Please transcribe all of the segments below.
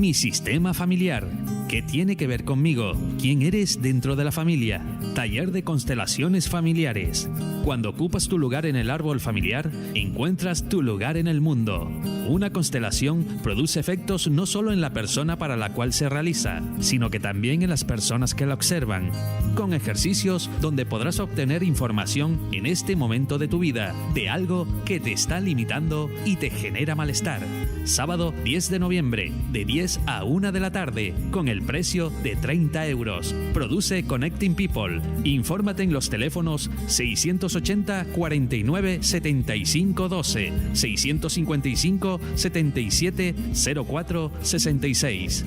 Mi sistema familiar. ¿Qué tiene que ver conmigo? ¿Quién eres dentro de la familia? Taller de constelaciones familiares. Cuando ocupas tu lugar en el árbol familiar, encuentras tu lugar en el mundo. Una constelación produce efectos no solo en la persona para la cual se realiza, sino que también en las personas que la observan, con ejercicios donde podrás obtener información en este momento de tu vida, de algo que te está limitando y te genera malestar. Sábado 10 de noviembre, de 10 a 1 de la tarde, con el precio de 30 euros. Produce Connecting People. Infórmate en los teléfonos 680 49 75 12, 655 77 04 66.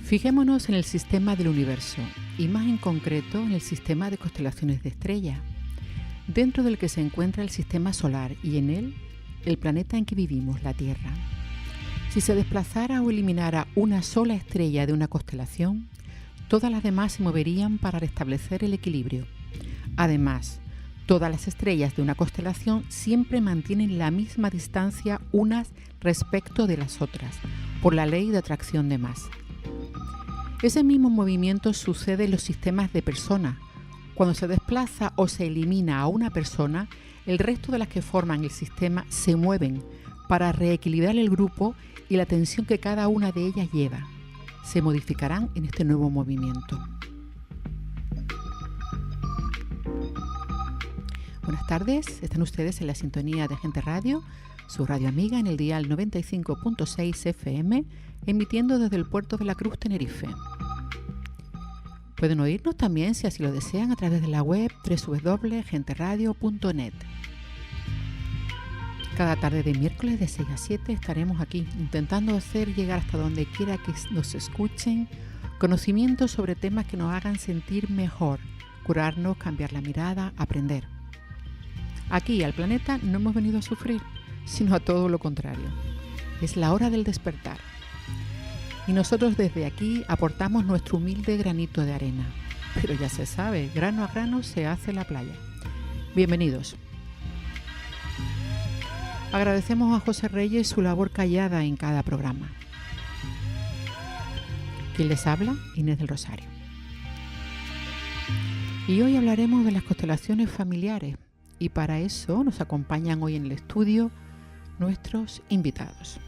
Fijémonos en el sistema del universo y más en concreto en el sistema de constelaciones de estrellas, dentro del que se encuentra el sistema solar y en él el planeta en que vivimos, la Tierra. Si se desplazara o eliminara una sola estrella de una constelación, todas las demás se moverían para restablecer el equilibrio. Además, todas las estrellas de una constelación siempre mantienen la misma distancia unas respecto de las otras, por la ley de atracción de masa. Ese mismo movimiento sucede en los sistemas de personas. Cuando se desplaza o se elimina a una persona, el resto de las que forman el sistema se mueven para reequilibrar el grupo y la tensión que cada una de ellas lleva. Se modificarán en este nuevo movimiento. Buenas tardes, están ustedes en la sintonía de Gente Radio, su radio amiga en el dial 95.6 FM, emitiendo desde el puerto de la Cruz, Tenerife. Pueden oírnos también, si así lo desean, a través de la web www.genteradio.net. Cada tarde de miércoles de 6 a 7 estaremos aquí, intentando hacer llegar hasta donde quiera que nos escuchen conocimientos sobre temas que nos hagan sentir mejor, curarnos, cambiar la mirada, aprender. Aquí, al planeta, no hemos venido a sufrir, sino a todo lo contrario. Es la hora del despertar. Y nosotros desde aquí aportamos nuestro humilde granito de arena. Pero ya se sabe, grano a grano se hace la playa. Bienvenidos. Agradecemos a José Reyes su labor callada en cada programa. ¿Quién les habla? Inés del Rosario. Y hoy hablaremos de las constelaciones familiares. Y para eso nos acompañan hoy en el estudio nuestros invitados.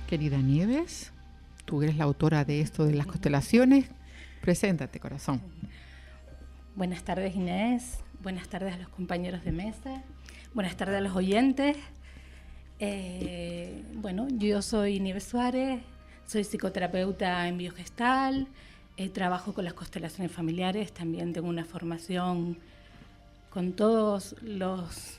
Querida Nieves, tú eres la autora de esto de las constelaciones. Preséntate, corazón. Buenas tardes, Inés. Buenas tardes a los compañeros de mesa. Buenas tardes a los oyentes. Yo soy Nieves Suárez, soy psicoterapeuta en biogestal, trabajo con las constelaciones familiares, también tengo una formación con todos los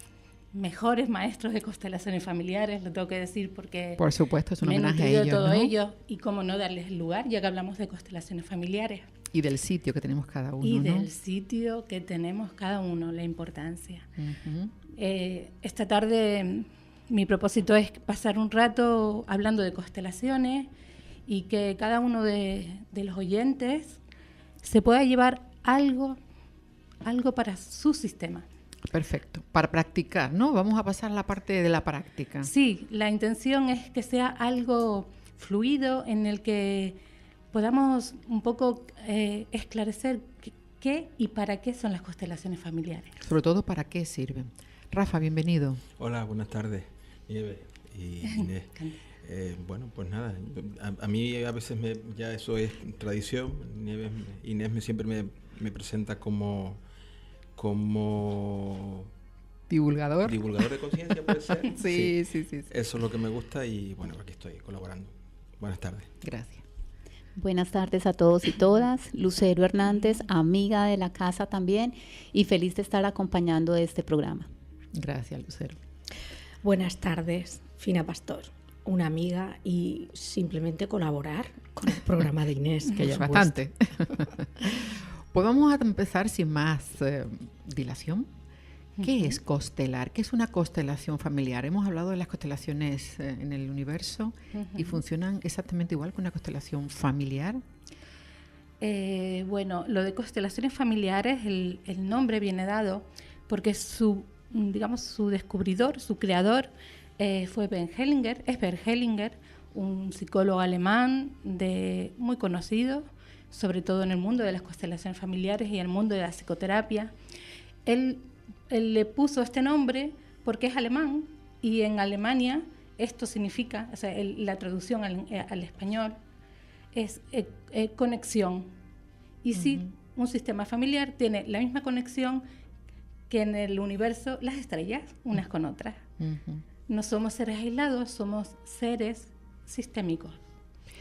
mejores maestros de constelaciones familiares, lo tengo que decir porque por supuesto es un homenaje a ellos, de todo ¿no? ello y cómo no darles el lugar, ya que hablamos de constelaciones familiares. Y del sitio que tenemos cada uno, y ¿no? del sitio que tenemos cada uno, la importancia. Uh-huh. Esta tarde mi propósito es pasar un rato hablando de constelaciones y que cada uno de los oyentes se pueda llevar algo para su sistema. Perfecto, para practicar, ¿no? Vamos a pasar a la parte de la práctica. Sí, la intención es que sea algo fluido en el que podamos un poco esclarecer qué y para qué son las constelaciones familiares. Sobre todo, ¿para qué sirven? Rafa, bienvenido. Hola, buenas tardes, Nieves y Inés. Pues nada, a mí a veces ya eso es tradición. Inés siempre me presenta como divulgador de conciencia, puede ser. Sí. Eso es lo que me gusta y bueno, aquí estoy colaborando. Buenas tardes. Gracias. Buenas tardes a todos y todas. Lucero Hernández, amiga de la casa también y feliz de estar acompañando este programa. Gracias, Lucero. Buenas tardes, Fina Pastor, una amiga y simplemente colaborar con el programa de Inés. Que ya es bastante. Pues vamos a empezar sin más dilación. ¿Qué es constelar? ¿Qué es una constelación familiar? Hemos hablado de las constelaciones en el universo y funcionan exactamente igual que una constelación familiar. Bueno, lo de constelaciones familiares, el nombre viene dado porque su descubridor, su creador, fue Bert Hellinger, un psicólogo alemán muy conocido, sobre todo en el mundo de las constelaciones familiares y en el mundo de la psicoterapia. Él le puso este nombre porque es alemán y en Alemania esto significa, o sea, la traducción al español es conexión. Y si un sistema familiar tiene la misma conexión que en el universo las estrellas, unas con otras. No somos seres aislados, somos seres sistémicos.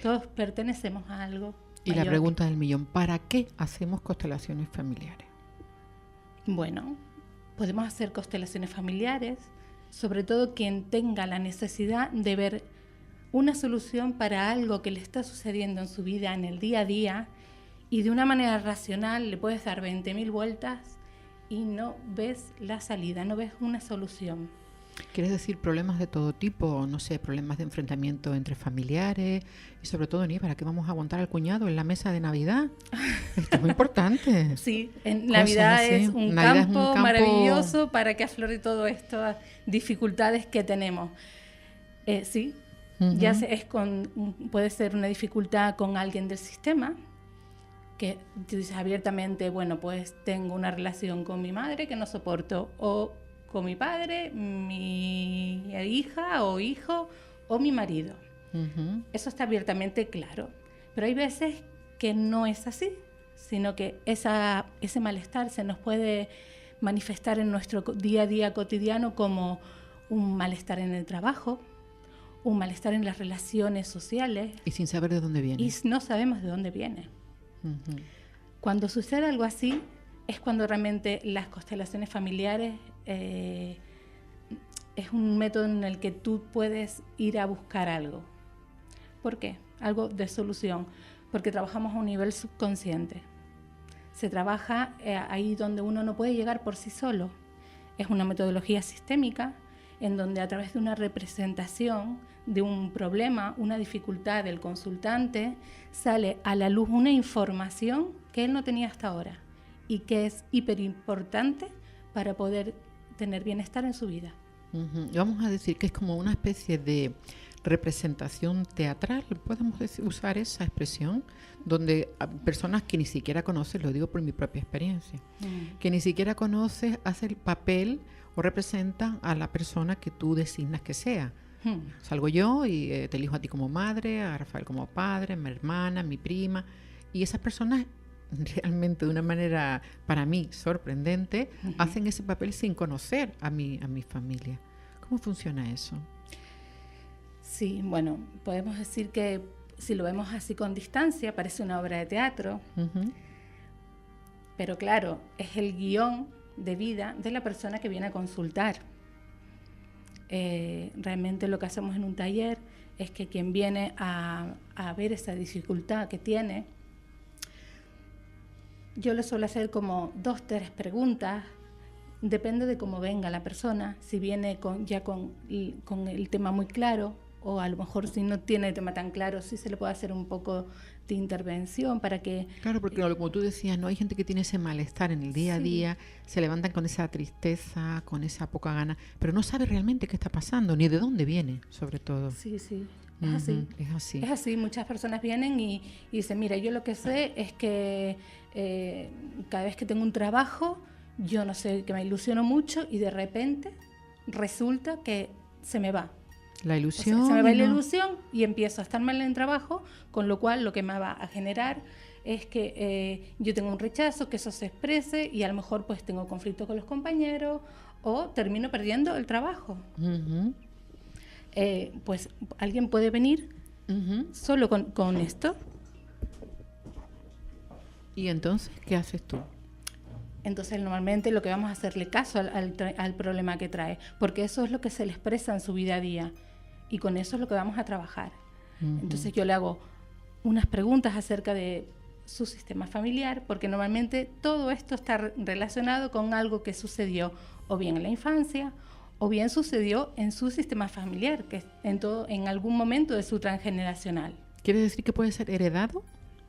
Todos pertenecemos a algo. Y la pregunta del millón, ¿para qué hacemos constelaciones familiares? Bueno, podemos hacer constelaciones familiares, sobre todo quien tenga la necesidad de ver una solución para algo que le está sucediendo en su vida, en el día a día, y de una manera racional le puedes dar 20.000 vueltas y no ves la salida, no ves una solución. ¿Quieres decir problemas de todo tipo? No sé, problemas de enfrentamiento entre familiares y sobre todo, ¿para qué vamos a aguantar al cuñado en la mesa de Navidad? Esto es muy importante. Sí, Navidad es un campo maravilloso para que aflore todas estas dificultades que tenemos. Sí, ya puede ser una dificultad con alguien del sistema, que tú dices abiertamente, bueno, pues tengo una relación con mi madre que no soporto, o con mi padre, mi hija o hijo o mi marido. Eso está abiertamente claro. Pero hay veces que no es así, sino que ese malestar se nos puede manifestar en nuestro día a día cotidiano como un malestar en el trabajo, un malestar en las relaciones sociales. Y sin saber de dónde viene. Y no sabemos de dónde viene. Cuando sucede algo así, es cuando realmente las constelaciones familiares es un método en el que tú puedes ir a buscar algo. ¿Por qué? Algo de solución. Porque trabajamos a un nivel subconsciente. Se trabaja ahí donde uno no puede llegar por sí solo. Es una metodología sistémica en donde a través de una representación de un problema, una dificultad del consultante, sale a la luz una información que él no tenía hasta ahora y que es hiperimportante para poder tener bienestar en su vida. Vamos a decir que es como una especie de representación teatral, podemos usar esa expresión, donde personas que ni siquiera conoces, lo digo por mi propia experiencia, que ni siquiera conoces, hace el papel o representa a la persona que tú designas que sea. Salgo yo y te elijo a ti como madre, a Rafael como padre, mi hermana, mi prima, y esas personas realmente de una manera para mí sorprendente hacen ese papel sin conocer a mi familia. ¿Cómo funciona eso? Sí, bueno, podemos decir que si lo vemos así con distancia parece una obra de teatro, pero claro, es el guión de vida de la persona que viene a consultar. Realmente lo que hacemos en un taller es que quien viene a ver esa dificultad que tiene, yo le suelo hacer como 2, 3 preguntas, depende de cómo venga la persona, si viene con el tema muy claro, o a lo mejor si no tiene el tema tan claro, sí se le puede hacer un poco de intervención para que... Claro, porque como tú decías, no hay gente que tiene ese malestar en el día a día, se levantan con esa tristeza, con esa poca gana, pero no sabe realmente qué está pasando, ni de dónde viene, sobre todo. Sí, es así. Es así, muchas personas vienen y dicen, mira, yo lo que sé es que cada vez que tengo un trabajo, yo no sé, que me ilusiono mucho y de repente resulta que se me va. La ilusión. O sea, se me va la ilusión y empiezo a estar mal en el trabajo, con lo cual lo que me va a generar es que yo tengo un rechazo, que eso se exprese y a lo mejor pues tengo conflicto con los compañeros o termino perdiendo el trabajo. Pues alguien puede venir solo con esto. ¿Y entonces qué haces tú? Entonces normalmente lo que vamos a hacerle caso al problema que trae, porque eso es lo que se le expresa en su vida a día y con eso es lo que vamos a trabajar. Entonces yo le hago unas preguntas acerca de su sistema familiar, porque normalmente todo esto está relacionado con algo que sucedió o bien en la infancia o bien sucedió en su sistema familiar, que en algún momento de su transgeneracional. ¿Quiere decir que puede ser heredado?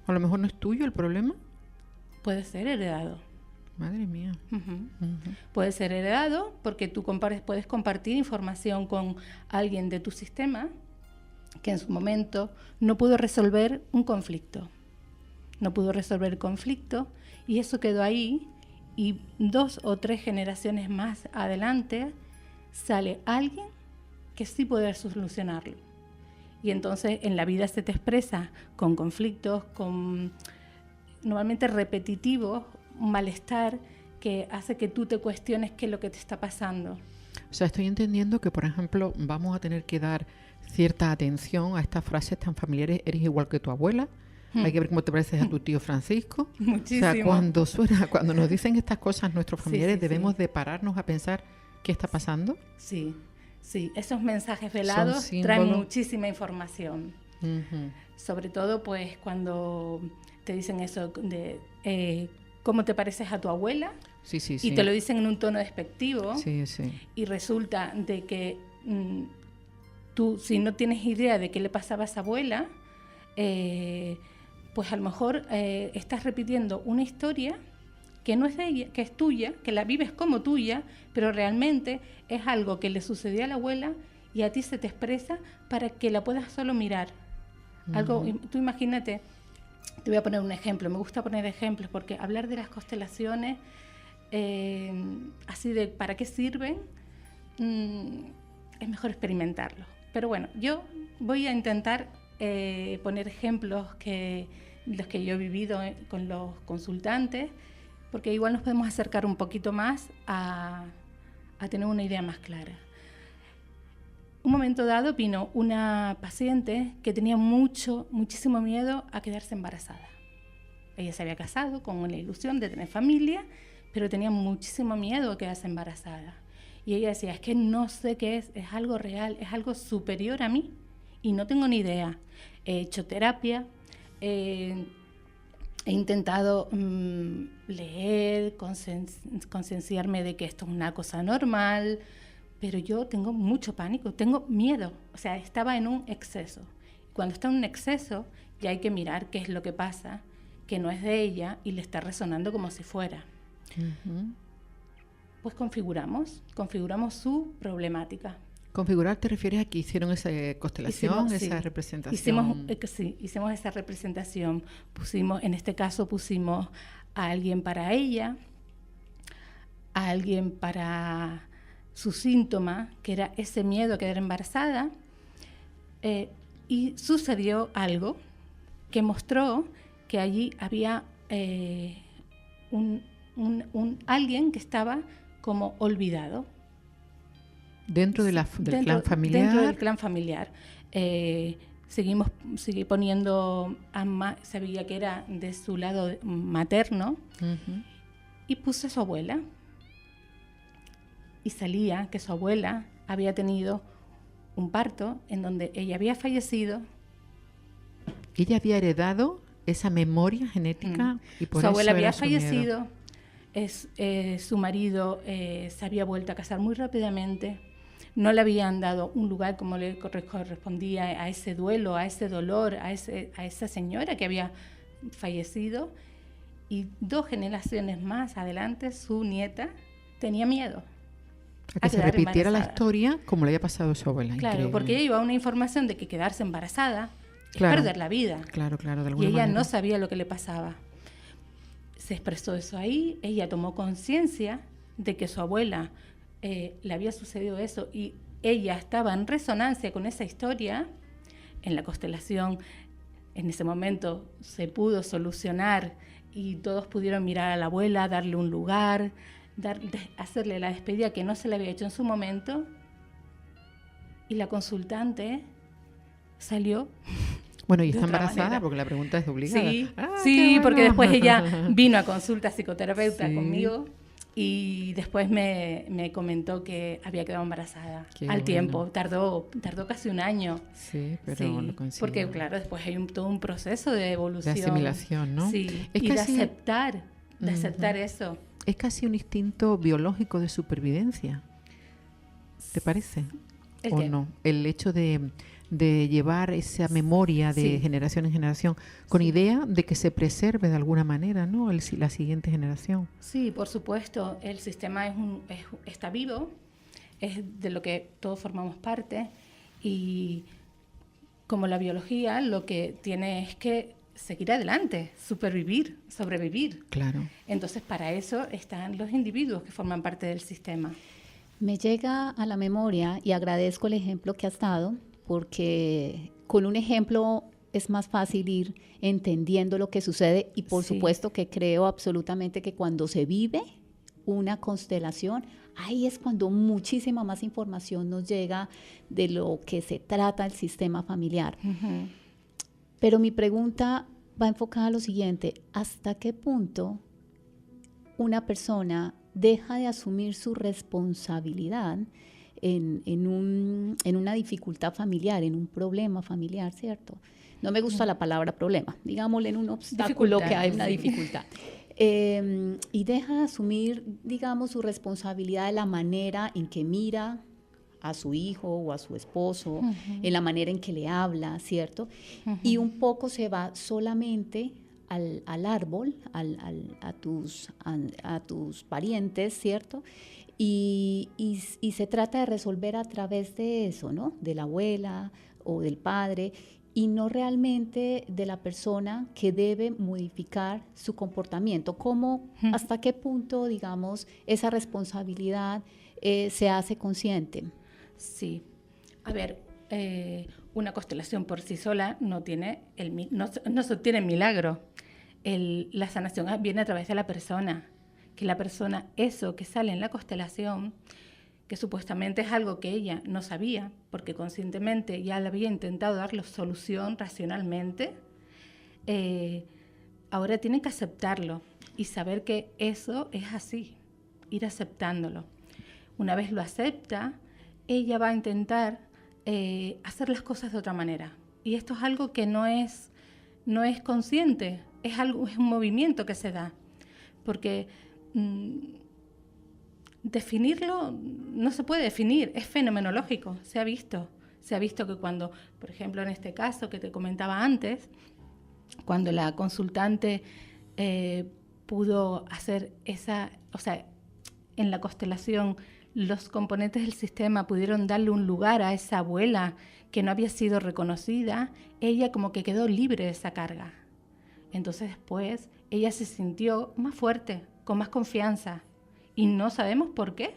A lo mejor no es tuyo el problema. Puede ser heredado. Madre mía. Puede ser heredado porque tú puedes compartir información con alguien de tu sistema que en su momento no pudo resolver un conflicto. No pudo resolver el conflicto y eso quedó ahí, y 2 o 3 generaciones más adelante sale alguien que sí puede solucionarlo. Y entonces en la vida se te expresa con conflictos, con normalmente repetitivos, un malestar que hace que tú te cuestiones qué es lo que te está pasando. O sea, estoy entendiendo que, por ejemplo, vamos a tener que dar cierta atención a estas frases tan familiares. Eres igual que tu abuela. Hay que ver cómo te pareces a tu tío Francisco. Muchísimo. O sea, cuando nos dicen estas cosas nuestros familiares, debemos de pararnos a pensar qué está pasando. Sí, esos mensajes velados traen muchísima información. Sobre todo, pues, cuando te dicen eso de cómo te pareces a tu abuela. Y te lo dicen en un tono despectivo. Y resulta de que tú, si no tienes idea de qué le pasaba a esa abuela, pues a lo mejor estás repitiendo una historia que no es de ella, que es tuya, que la vives como tuya, pero realmente es algo que le sucedió a la abuela y a ti se te expresa para que la puedas solo mirar. Algo, tú imagínate, te voy a poner un ejemplo, me gusta poner ejemplos porque hablar de las constelaciones, así de para qué sirven, es mejor experimentarlo. Pero bueno, yo voy a intentar poner ejemplos los que yo he vivido con los consultantes, porque igual nos podemos acercar un poquito más a tener una idea más clara. Un momento dado vino una paciente que tenía muchísimo miedo a quedarse embarazada. Ella se había casado con la ilusión de tener familia, pero tenía muchísimo miedo a quedarse embarazada. Y ella decía, es que no sé qué es algo real, es algo superior a mí y no tengo ni idea. He hecho terapia, he intentado leer, concienciarme de que esto es una cosa normal, pero yo tengo mucho pánico, tengo miedo, o sea, estaba en un exceso. Cuando está en un exceso, ya hay que mirar qué es lo que pasa, que no es de ella y le está resonando como si fuera. Pues configuramos su problemática. ¿Configurar te refieres a que hicieron esa constelación, esa representación? Hicimos esa representación. En este caso pusimos a alguien para ella, a alguien para su síntoma, que era ese miedo a quedar embarazada, y sucedió algo que mostró que allí había alguien que estaba como olvidado. Dentro del clan familiar. Dentro del clan familiar. Seguí poniendo sabía que era de su lado materno, y puse a su abuela. Y salía que su abuela había tenido un parto en donde ella había fallecido. Ella había heredado esa memoria genética. Y por su abuela había su miedo. fallecido. Su marido se había vuelto a casar muy rápidamente. No le habían dado un lugar como le correspondía a ese duelo, a ese dolor, a esa señora que había fallecido. Y 2 generaciones más adelante, su nieta tenía miedo a que se repitiera embarazada. la historia como le había pasado a su abuela. Claro, increíble. Porque ella llevaba una información de que quedarse embarazada es perder la vida. Claro, de alguna manera. Y ella no manera. sabía lo que le pasaba. Se expresó eso ahí, ella tomó conciencia de que su abuela le había sucedido eso y ella estaba en resonancia con esa historia. En la constelación, en ese momento, se pudo solucionar y todos pudieron mirar a la abuela, darle un lugar, hacerle la despedida que no se le había hecho en su momento. Y la consultante salió. Bueno, y está embarazada porque la pregunta es obligada. Sí, porque después ella vino a consulta psicoterapeuta conmigo Y después me comentó que había quedado embarazada. Qué al bueno. tiempo. Tardó casi un año. Sí, pero Sí, lo consiguió. porque claro, después hay todo un proceso de evolución. De asimilación, ¿no? Sí, Es y casi- de aceptar eso. Es casi un instinto biológico de supervivencia. ¿Te parece? ¿El ¿O qué? no? El hecho de llevar esa memoria de Sí. generación en generación con Sí. idea de que se preserve de alguna manera, ¿no? La siguiente generación. Sí, por supuesto, el sistema está vivo, es de lo que todos formamos parte, y como la biología lo que tiene es que seguir adelante, sobrevivir. Claro. Entonces, para eso están los individuos que forman parte del sistema. Me llega a la memoria y agradezco el ejemplo que has dado, porque con un ejemplo es más fácil ir entendiendo lo que sucede y por Sí. supuesto que creo absolutamente que cuando se vive una constelación, ahí es cuando muchísima más información nos llega de lo que se trata el sistema familiar. Pero mi pregunta va enfocada a lo siguiente: ¿hasta qué punto una persona deja de asumir su responsabilidad en una dificultad familiar, en un problema familiar, ¿cierto? No me gusta la palabra problema, digámosle en un obstáculo Dificultad, que hay, una sí. dificultad. Y deja de asumir, digamos, su responsabilidad de la manera en que mira a su hijo o a su esposo, en la manera en que le habla, ¿cierto? Y un poco se va solamente al árbol, a tus parientes, ¿cierto? Y se trata de resolver a través de eso, ¿no? De la abuela o del padre, y no realmente de la persona que debe modificar su comportamiento. ¿Cómo, hasta qué punto, digamos, esa responsabilidad se hace consciente? Sí. A ver, una constelación por sí sola no se obtiene en milagro. La sanación viene a través de la persona. Que la persona, eso que sale en la constelación, que supuestamente es algo que ella no sabía, porque conscientemente ya le había intentado dar la solución racionalmente, ahora tiene que aceptarlo y saber que eso es así, ir aceptándolo. Una vez lo acepta, ella va a intentar hacer las cosas de otra manera. Y esto es algo que no es consciente, es un movimiento que se da. Porque definirlo no se puede definir, es fenomenológico, se ha visto que cuando, por ejemplo, en este caso que te comentaba antes, cuando la consultante pudo hacer en la constelación los componentes del sistema pudieron darle un lugar a esa abuela que no había sido reconocida, ella como que quedó libre de esa carga. Entonces después ella se sintió más fuerte, con más confianza, y no sabemos por qué.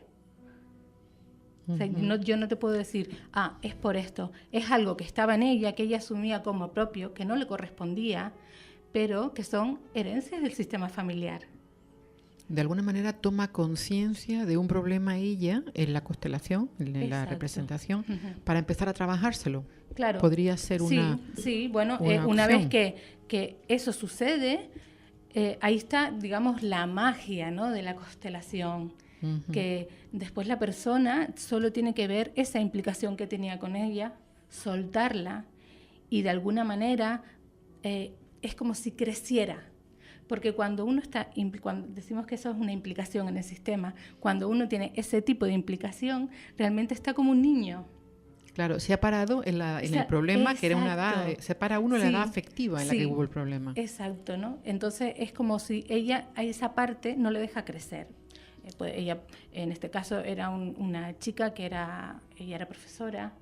O sea, yo no te puedo decir, es por esto. Es algo que estaba en ella, que ella asumía como propio, que no le correspondía, pero que son herencias del sistema familiar. De alguna manera toma conciencia de un problema ella en la constelación, en la Exacto. representación, para empezar a trabajárselo. Claro. Podría ser una Sí, bueno, una una vez opción. que eso sucede, ahí está, digamos, la magia, ¿no?, de la constelación, que después la persona solo tiene que ver esa implicación que tenía con ella, soltarla, y de alguna manera es como si creciera. Porque cuando cuando decimos que eso es una implicación en el sistema, cuando uno tiene ese tipo de implicación, realmente está como un niño. Claro, se ha parado en el problema, que era una edad, se para uno en la edad afectiva en la que hubo el problema. Exacto, ¿no? Entonces es como si ella a esa parte no le deja crecer. Pues ella, en este caso, era una chica que ella era profesora.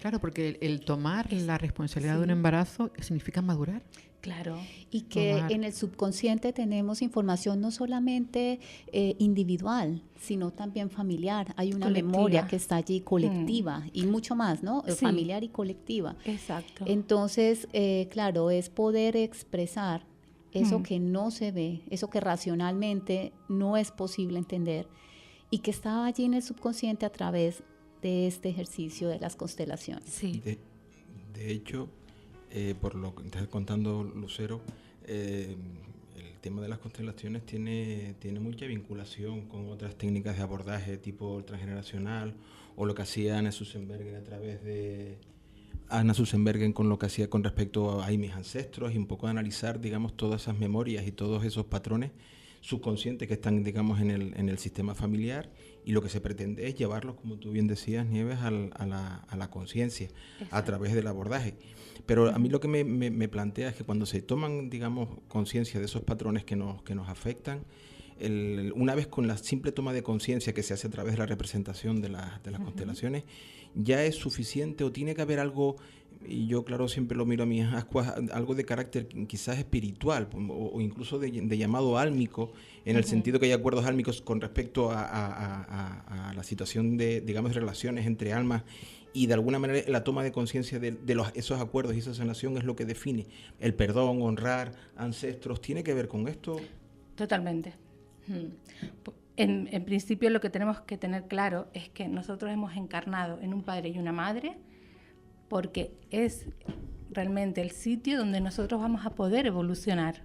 Claro, porque el tomar la responsabilidad de un embarazo significa madurar. Claro. Y que Tomar. en el subconsciente tenemos información no solamente individual, sino también familiar. Hay una Colectiva. memoria que está allí colectiva y mucho más, ¿no? Sí. Familiar y colectiva. Exacto. Entonces, claro, es poder expresar eso que no se ve, eso que racionalmente no es posible entender y que estaba allí en el subconsciente a través de este ejercicio de las constelaciones. Sí. De hecho, por lo que está contando Lucero, el el tema de las constelaciones tiene mucha vinculación con otras técnicas de abordaje tipo transgeneracional, o lo que hacía Anna Susenbergen a través de Anna Susenbergen con lo que hacía con respecto a mis ancestros, y un poco analizar, digamos, todas esas memorias y todos esos patrones subconscientes que están, digamos, en el sistema familiar, y lo que se pretende es llevarlos, como tú bien decías, Nieves, a la conciencia a través del abordaje. Pero a mí lo que me plantea es que cuando se toman, digamos, conciencia de esos patrones que nos afectan, una vez con la simple toma de conciencia que se hace a través de la representación de las constelaciones, ya es suficiente, o tiene que haber algo, y yo claro siempre lo miro a mis ascuas, algo de carácter quizás espiritual, o incluso de llamado álmico, en el sentido que hay acuerdos álmicos con respecto a la situación de, digamos, relaciones entre almas, y de alguna manera la toma de conciencia de esos acuerdos y esa sanación es lo que define el perdón, honrar ancestros. ¿Tiene que ver con esto? Totalmente. En principio, lo que tenemos que tener claro es que nosotros hemos encarnado en un padre y una madre porque es realmente el sitio donde nosotros vamos a poder evolucionar.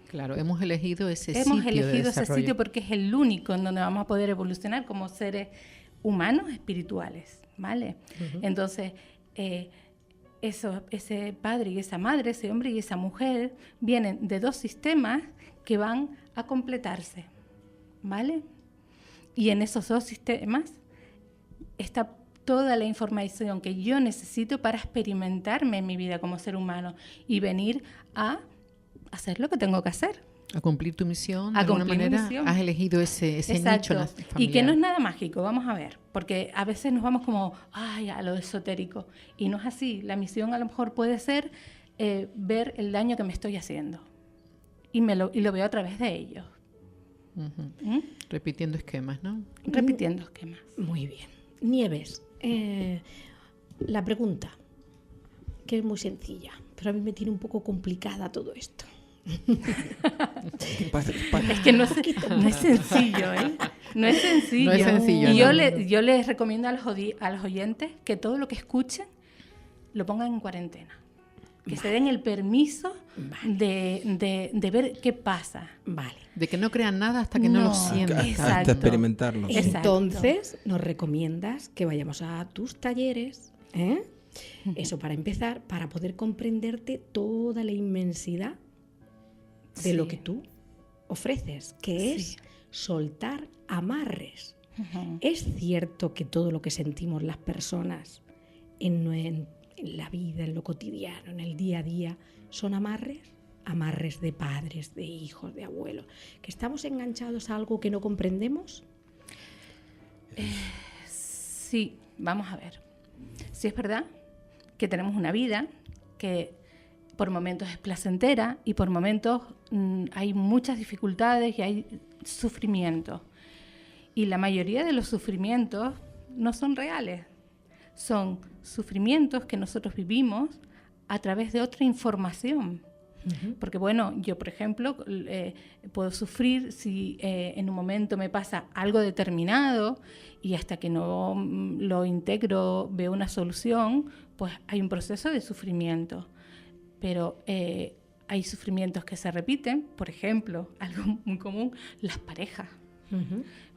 Claro, hemos elegido ese sitio. Hemos elegido ese sitio porque es el único en donde vamos a poder evolucionar como seres humanos espirituales, ¿vale? Entonces, ese padre y esa madre, ese hombre y esa mujer, vienen de dos sistemas que van a completarse, ¿vale? Y en esos dos sistemas está toda la información que yo necesito para experimentarme en mi vida como ser humano y venir a hacer lo que tengo que hacer. A cumplir tu misión, de alguna manera has elegido ese nicho familiar. Y que no es nada mágico, vamos a ver, porque a veces nos vamos como, ay, a lo esotérico, y no es así. La misión a lo mejor puede ser ver el daño que me estoy haciendo, y lo veo a través de ellos. Repitiendo esquemas, ¿no? Repitiendo esquemas. Muy bien. Nieves, la pregunta, que es muy sencilla, pero a mí me tiene un poco complicada todo esto. Es que no es sencillo, ¿eh? No es sencillo. No es sencillo. Y yo les recomiendo a los oyentes que todo lo que escuchen lo pongan en cuarentena. Que se den el permiso de ver qué pasa. Vale. De que no crean nada hasta que no lo sientan. Hasta experimentarlo. Entonces, nos recomiendas que vayamos a tus talleres, ¿eh? Eso para empezar, para poder comprenderte toda la inmensidad de lo que tú ofreces, que es soltar amarres. Es cierto que todo lo que sentimos las personas en la vida, en lo cotidiano, en el día a día, son amarres de padres, de hijos, de abuelos, que estamos enganchados a algo que no comprendemos. Sí, vamos a ver. Sí es verdad que tenemos una vida que por momentos es placentera y por momentos hay muchas dificultades y hay sufrimiento. Y la mayoría de los sufrimientos no son reales. Son sufrimientos que nosotros vivimos a través de otra información. Porque bueno, yo por ejemplo puedo sufrir si en un momento me pasa algo determinado y hasta que no lo integro, veo una solución, pues hay un proceso de sufrimiento. Pero hay sufrimientos que se repiten, por ejemplo, algo muy común, las parejas.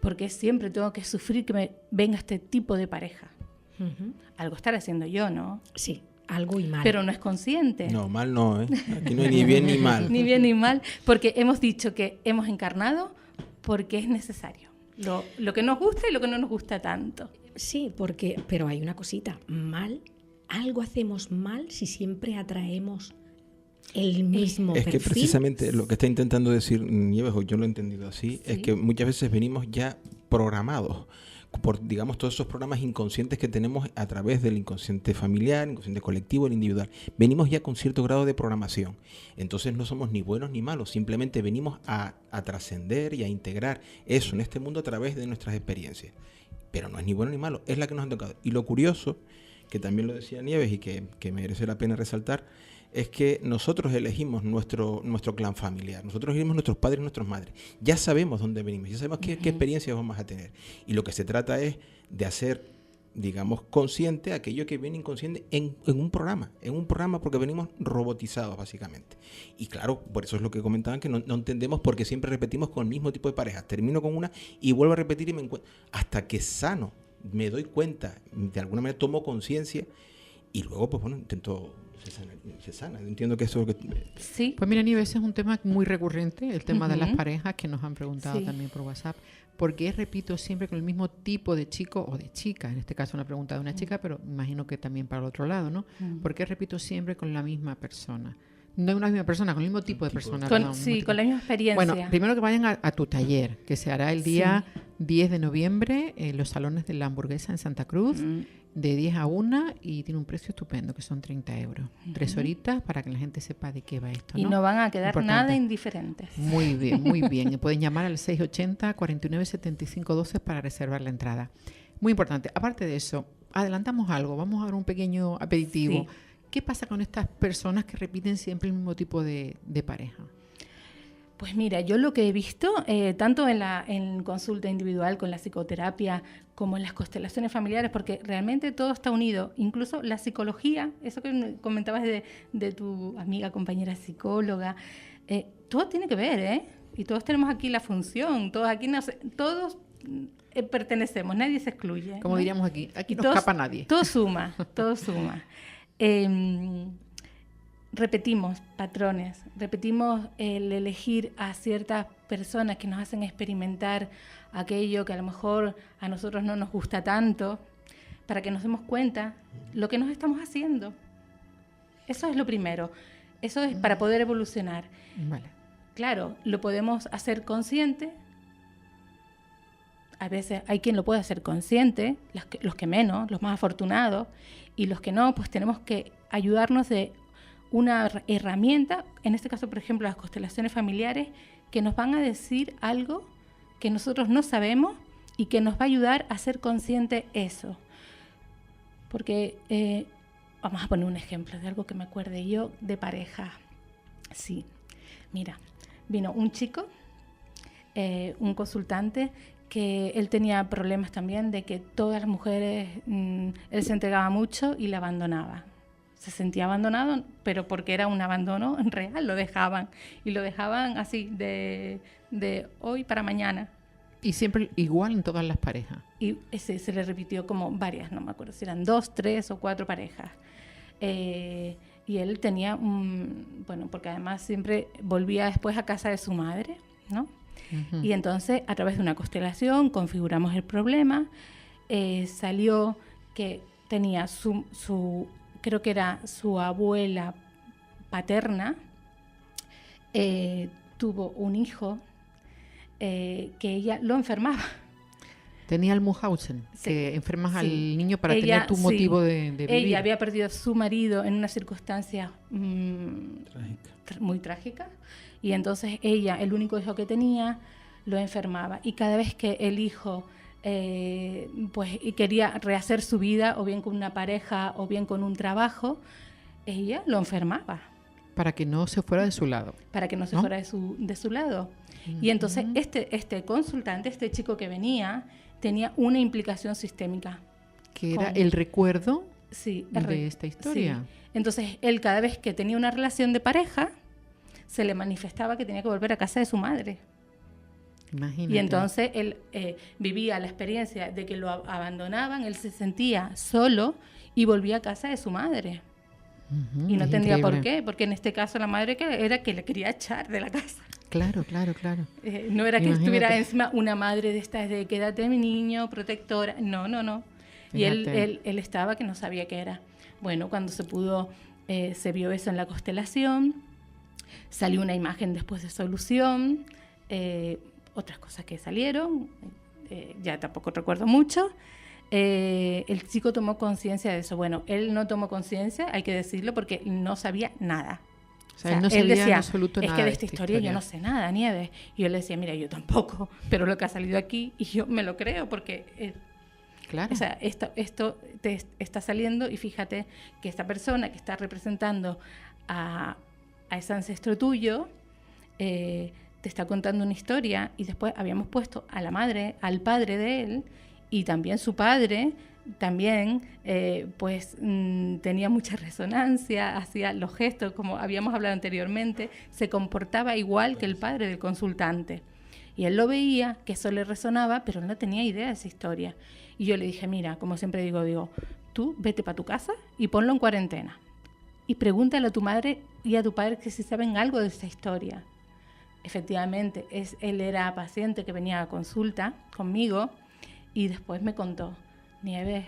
Porque siempre tengo que sufrir que me venga este tipo de pareja. Algo estaré haciendo yo, ¿no? Sí, algo y mal. Pero no es consciente. No, mal no, ¿eh? Aquí no hay ni bien ni mal. Ni bien ni mal, porque hemos dicho que hemos encarnado porque es necesario. Lo que nos gusta y lo que no nos gusta tanto. Sí, pero hay una cosita, algo hacemos mal si siempre atraemos el mismo perfil. Es que precisamente lo que está intentando decir Nieves, o yo lo he entendido así, es que muchas veces venimos ya programados por, digamos, todos esos programas inconscientes que tenemos a través del inconsciente familiar, inconsciente colectivo, el individual. Venimos ya con cierto grado de programación. Entonces no somos ni buenos ni malos, simplemente venimos a trascender y a integrar eso en este mundo a través de nuestras experiencias. Pero no es ni bueno ni malo, es la que nos han tocado. Y lo curioso, que también lo decía Nieves y que merece la pena resaltar, es que nosotros elegimos nuestro clan familiar, nosotros elegimos nuestros padres y nuestras madres. Ya sabemos dónde venimos, ya sabemos qué experiencias vamos a tener. Y lo que se trata es de hacer digamos, consciente aquello que viene inconsciente en un programa, porque venimos robotizados básicamente. Y claro, por eso es lo que comentaban, que no entendemos porque siempre repetimos con el mismo tipo de parejas. Termino con una y vuelvo a repetir y me encuentro, hasta que sano, me doy cuenta, de alguna manera tomo conciencia y luego, pues bueno, intento... Se sana. Entiendo que eso es lo que... Sí. Pues mira, Nieves, ese es un tema muy recurrente, el tema de las parejas, que nos han preguntado Sí. también por WhatsApp, porque repito siempre con el mismo tipo de chico o de chica, en este caso una pregunta de una chica, pero imagino que también para el otro lado, ¿no? ¿Por qué repito siempre con la misma persona? No una misma persona, con el mismo tipo de persona. Con, perdón, sí, mismo tipo. con la misma experiencia. Bueno, primero que vayan a tu taller, que se hará el día 10 de noviembre en los salones de la hamburguesa en Santa Cruz, de 10 a 1, y tiene un precio estupendo, que son 30 euros. 3 horitas para que la gente sepa de qué va esto, ¿no? Y no van a quedar Importante. nada indiferentes. Muy bien, muy bien. Y pueden llamar al 680 49 75 12 para reservar la entrada. Muy importante. Aparte de eso, adelantamos algo. Vamos a dar un pequeño aperitivo. Sí. ¿Qué pasa con estas personas que repiten siempre el mismo tipo de pareja? Pues mira, yo lo que he visto, tanto en consulta individual con la psicoterapia como en las constelaciones familiares, porque realmente todo está unido, incluso la psicología, eso que comentabas de tu amiga, compañera psicóloga, todo tiene que ver, ¿eh? Y todos tenemos aquí la función, todos pertenecemos, nadie se excluye. Como ¿no? diríamos aquí no Todos- escapa nadie. Todo suma, todo suma. Repetimos patrones, repetimos el elegir a ciertas personas que nos hacen experimentar aquello que a lo mejor a nosotros no nos gusta tanto, para que nos demos cuenta lo que nos estamos haciendo. Eso es lo primero. Eso es para poder evolucionar. Vale. Claro, lo podemos hacer consciente. A veces hay quien lo puede hacer consciente, los que menos, los más afortunados, y los que no, pues tenemos que ayudarnos de una herramienta, en este caso, por ejemplo, las constelaciones familiares, que nos van a decir algo que nosotros no sabemos y que nos va a ayudar a ser consciente eso. Porque, vamos a poner un ejemplo de algo que me acuerde yo de pareja. Sí, mira, vino un chico, un consultante, que él tenía problemas también de que todas las mujeres, él se entregaba mucho y la abandonaba. Se sentía abandonado, pero porque era un abandono real, lo dejaban. Y lo dejaban así, de hoy para mañana. Y siempre igual en todas las parejas. Y ese se le repitió como varias, no me acuerdo si eran 2, 3 o 4 parejas. Y él tenía bueno, porque además siempre volvía después a casa de su madre, ¿no? Uh-huh. Y entonces, a través de una constelación, configuramos el problema. Salió que tenía creo que era su abuela paterna, tuvo un hijo que ella lo enfermaba. Tenía el Munchausen, sí, que enfermas al niño para tener tu motivo de vivir. Ella había perdido a su marido en una circunstancia muy trágica, y entonces ella, el único hijo que tenía, lo enfermaba. Y cada vez que el hijo pues quería rehacer su vida, o bien con una pareja o bien con un trabajo, ella lo enfermaba. Para que no se fuera de su lado. Para que no se fuera de su lado. Uh-huh. Y entonces este consultante, este chico que venía, tenía una implicación sistémica. Que era el recuerdo de esta historia. Sí. Entonces, él cada vez que tenía una relación de pareja, se le manifestaba que tenía que volver a casa de su madre. Imagínate. Y entonces él vivía la experiencia de que lo abandonaban, él se sentía solo y volvía a casa de su madre. Uh-huh, y no entendía increíble. por qué, porque en este caso la madre era que le quería echar de la casa. Claro. No era que Imagínate. estuviera encima una madre de estas de quédate mi niño, protectora. No. Y él estaba que no sabía qué era. Bueno, cuando se vio eso en la constelación, salió una imagen después de solución, otras cosas que salieron, ya tampoco recuerdo mucho. El chico tomó conciencia de eso. Bueno, él no tomó conciencia, hay que decirlo, porque no sabía nada. O sea, él no sabía en absoluto nada. Es que de esta historia yo no sé nada, Nieves. Y yo le decía, mira, yo tampoco, pero lo que ha salido aquí, y yo me lo creo, porque claro. O sea, esto te está saliendo, y fíjate que esta persona que está representando a ese ancestro tuyo, te está contando una historia, y después habíamos puesto a la madre, al padre de él, y también su padre también tenía mucha resonancia, hacía los gestos, como habíamos hablado anteriormente, se comportaba igual que el padre del consultante. Y él lo veía, que eso le resonaba, pero no tenía idea de esa historia. Y yo le dije, mira, como siempre digo, tú vete para tu casa y ponlo en cuarentena. Y pregúntale a tu madre y a tu padre que si saben algo de esa historia. Efectivamente, él era paciente que venía a consulta conmigo y después me contó, Nieves,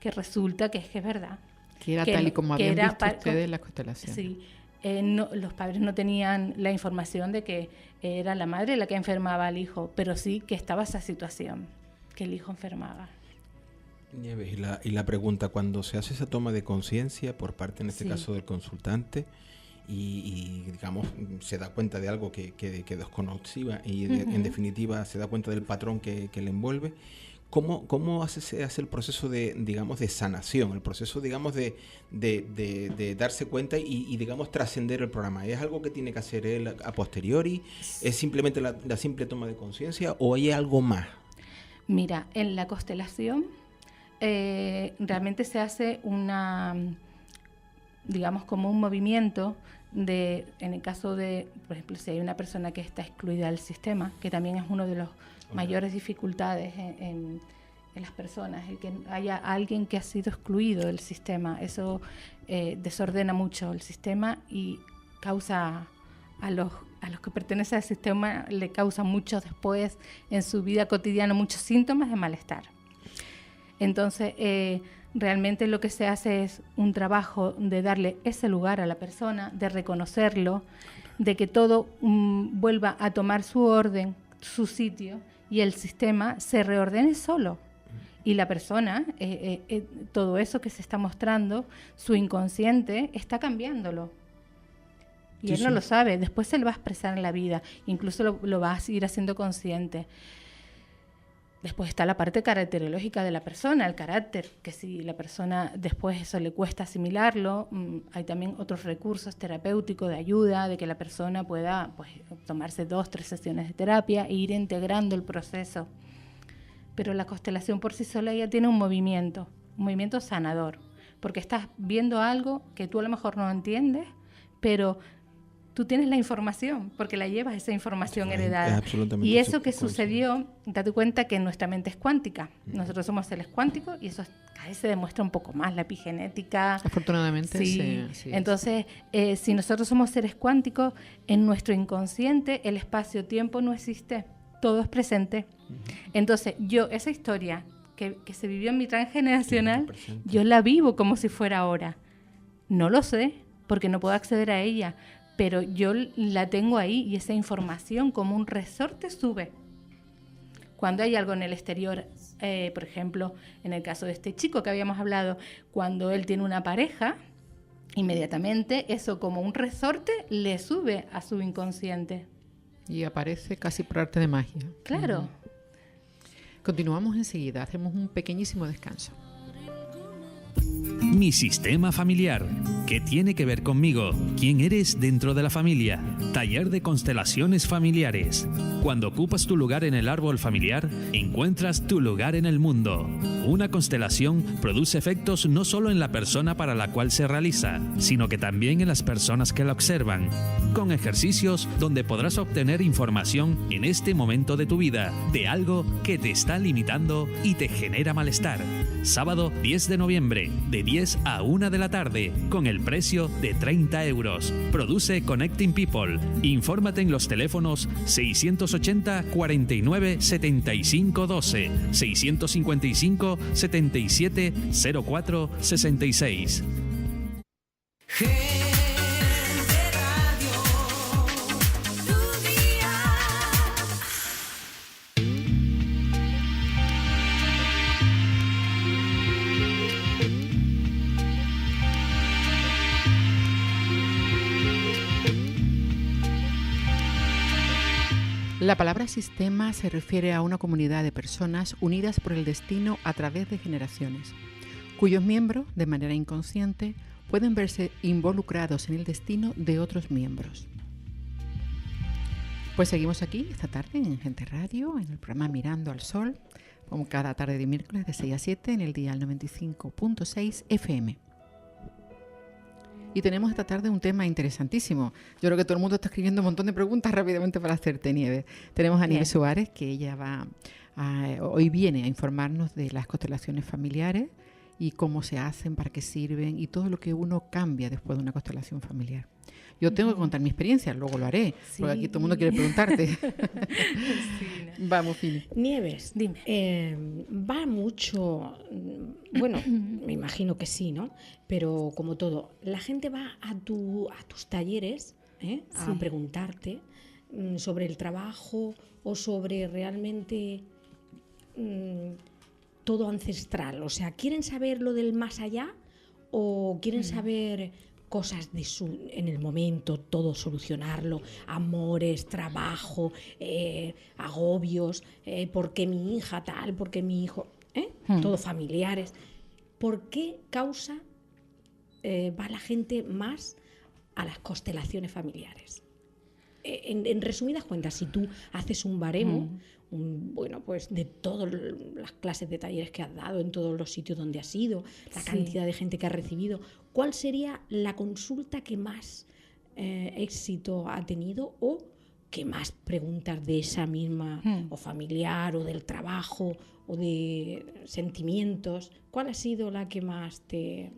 que resulta que es verdad. Que era tal y como habían visto ustedes la constelación. Sí. Los padres no tenían la información de que era la madre la que enfermaba al hijo, pero sí que estaba esa situación, que el hijo enfermaba. Nieves, y la pregunta, cuando se hace esa toma de conciencia por parte, en este caso, del consultante, y digamos, se da cuenta de algo que desconocía y en definitiva se da cuenta del patrón que le envuelve, ¿Cómo se hace el proceso de sanación, el proceso, de darse cuenta y trascender el programa? ¿Es algo que tiene que hacer él a posteriori? ¿Es simplemente la simple toma de conciencia o hay algo más? Mira, en la constelación realmente se hace como un movimiento en el caso de, por ejemplo, si hay una persona que está excluida del sistema, que también es uno de los mayores dificultades en las personas, el que haya alguien que ha sido excluido del sistema. Eso desordena mucho el sistema y causa a los que pertenecen al sistema, le causa mucho después en su vida cotidiana, muchos síntomas de malestar. Entonces, realmente lo que se hace es un trabajo de darle ese lugar a la persona, de reconocerlo, de que todo vuelva a tomar su orden, su sitio, y el sistema se reordene solo. Y la persona, todo eso que se está mostrando, su inconsciente, está cambiándolo. Y él no lo sabe, después se lo va a expresar en la vida, incluso lo va a seguir haciendo consciente. Después está la parte caracterológica de la persona, el carácter, que si la persona después eso le cuesta asimilarlo, hay también otros recursos terapéuticos de ayuda, de que la persona pueda tomarse 2-3 sesiones de terapia e ir integrando el proceso. Pero la constelación por sí sola ya tiene un movimiento sanador, porque estás viendo algo que tú a lo mejor no entiendes, pero tú tienes la información, porque la llevas esa información heredada. Y eso que sucedió, date cuenta que nuestra mente es cuántica. Nosotros somos seres cuánticos y eso cada vez se demuestra un poco más, la epigenética. Afortunadamente, sí. Entonces, si nosotros somos seres cuánticos, en nuestro inconsciente el espacio-tiempo no existe, todo es presente. Entonces, yo, esa historia que se vivió en mi transgeneracional, yo la vivo como si fuera ahora. No lo sé, porque no puedo acceder a ella, pero yo la tengo ahí y esa información como un resorte sube. Cuando hay algo en el exterior, por ejemplo, en el caso de este chico que habíamos hablado, cuando él tiene una pareja, inmediatamente eso como un resorte le sube a su inconsciente. Y aparece casi por arte de magia. Claro. Continuamos enseguida, hacemos un pequeñísimo descanso. Mi sistema familiar. ¿Qué tiene que ver conmigo? ¿Quién eres dentro de la familia? Taller de constelaciones familiares. Cuando ocupas tu lugar en el árbol familiar, encuentras tu lugar en el mundo. Una constelación produce efectos no solo en la persona para la cual se realiza, sino que también en las personas que la observan. Con ejercicios donde podrás obtener información en este momento de tu vida, de algo que te está limitando y te genera malestar. Sábado 10 de noviembre, de 10 a 1 de la tarde, con el precio de 30 euros. Produce Connecting People. Infórmate en los teléfonos 680 49 75 12, 655 77 04 66. La palabra sistema se refiere a una comunidad de personas unidas por el destino a través de generaciones, cuyos miembros, de manera inconsciente, pueden verse involucrados en el destino de otros miembros. Pues seguimos aquí esta tarde en Gente Radio, en el programa Mirando al Sol, como cada tarde de miércoles de 6 a 7 en el dial 95.6 FM. Y tenemos esta tarde un tema interesantísimo. Yo creo que todo el mundo está escribiendo un montón de preguntas rápidamente para hacerte, Nieves. Tenemos a Nieves Suárez, que ella hoy viene a informarnos de las constelaciones familiares y cómo se hacen, para qué sirven y todo lo que uno cambia después de una constelación familiar. Yo tengo que contar mi experiencia, luego lo haré, porque aquí todo el mundo quiere preguntarte. Sí, no. Vamos, Fili. Nieves, dime. Va mucho, bueno, me imagino que sí, ¿no? Pero como todo, la gente va a tus talleres a preguntarte sobre el trabajo o sobre realmente todo ancestral. O sea, ¿quieren saber lo del más allá o quieren saber cosas en el momento, todo solucionarlo, amores, trabajo, agobios, por qué mi hija tal, por qué mi hijo, todo familiares? ¿Por qué causa va la gente más a las constelaciones familiares? En resumidas cuentas, si tú haces un baremo, bueno, pues de todas las clases de talleres que has dado, en todos los sitios donde has ido, la cantidad de gente que has recibido, ¿cuál sería la consulta que más éxito ha tenido o que más preguntas de esa misma o familiar o del trabajo o de sentimientos? ¿Cuál ha sido la que más te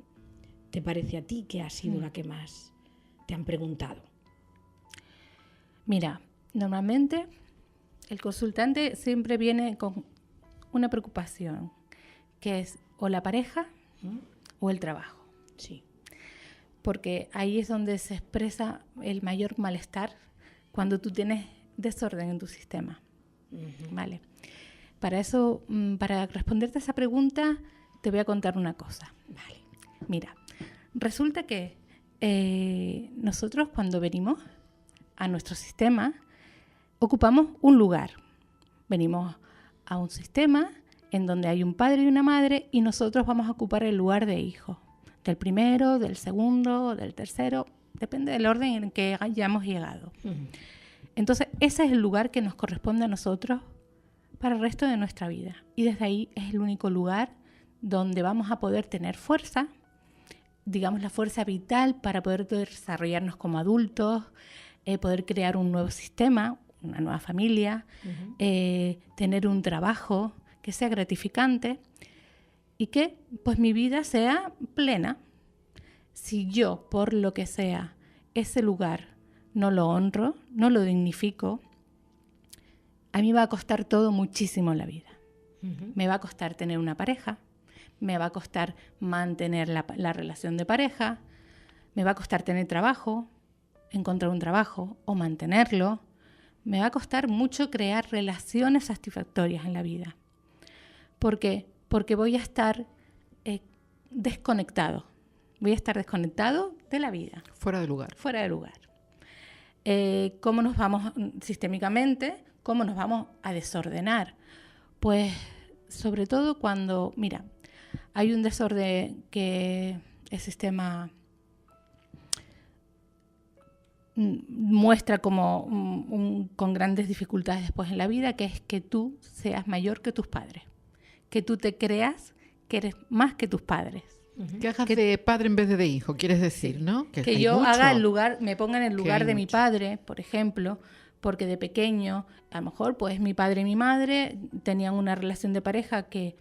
parece a ti que ha sido la que más te han preguntado? Mira, normalmente el consultante siempre viene con una preocupación, que es o la pareja o el trabajo. Sí. Porque ahí es donde se expresa el mayor malestar cuando tú tienes desorden en tu sistema. ¿Vale? Para eso, para responderte a esa pregunta, te voy a contar una cosa. Vale. Mira, resulta que nosotros cuando venimos a nuestro sistema, ocupamos un lugar. Venimos a un sistema en donde hay un padre y una madre y nosotros vamos a ocupar el lugar de hijo. Del primero, del segundo, del tercero, depende del orden en que hayamos llegado. Entonces, ese es el lugar que nos corresponde a nosotros para el resto de nuestra vida. Y desde ahí es el único lugar donde vamos a poder tener fuerza, digamos la fuerza vital para poder desarrollarnos como adultos, poder crear un nuevo sistema, una nueva familia, tener un trabajo que sea gratificante y que pues mi vida sea plena. Si yo, por lo que sea, ese lugar no lo honro, no lo dignifico, a mí va a costar todo muchísimo en la vida. Me va a costar tener una pareja, me va a costar mantener la relación de pareja, me va a costar tener trabajo, encontrar un trabajo o mantenerlo. Me va a costar mucho crear relaciones satisfactorias en la vida. ¿Por qué? Porque voy a estar desconectado. Voy a estar desconectado de la vida. Fuera de lugar. Fuera de lugar. ¿Cómo nos vamos sistémicamente? ¿Cómo nos vamos a desordenar? Pues sobre todo cuando, mira, hay un desorden que el sistema muestra como con grandes dificultades después en la vida, que es que tú seas mayor que tus padres, que tú te creas que eres más que tus padres. Que hagas de padre en vez de hijo, quieres decir, ¿no? Que yo haga el lugar, me ponga en el lugar de mi padre, por ejemplo, porque de pequeño, a lo mejor, pues mi padre y mi madre tenían una relación de pareja que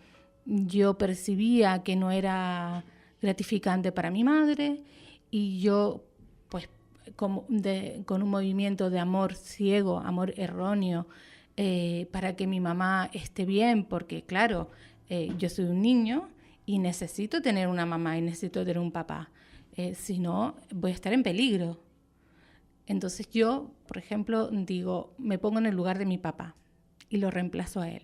yo percibía que no era gratificante para mi madre y yo, pues, con un movimiento de amor ciego, amor erróneo, para que mi mamá esté bien, porque claro, yo soy un niño y necesito tener una mamá y necesito tener un papá, si no voy a estar en peligro. Entonces yo, por ejemplo, digo, me pongo en el lugar de mi papá y lo reemplazo a él.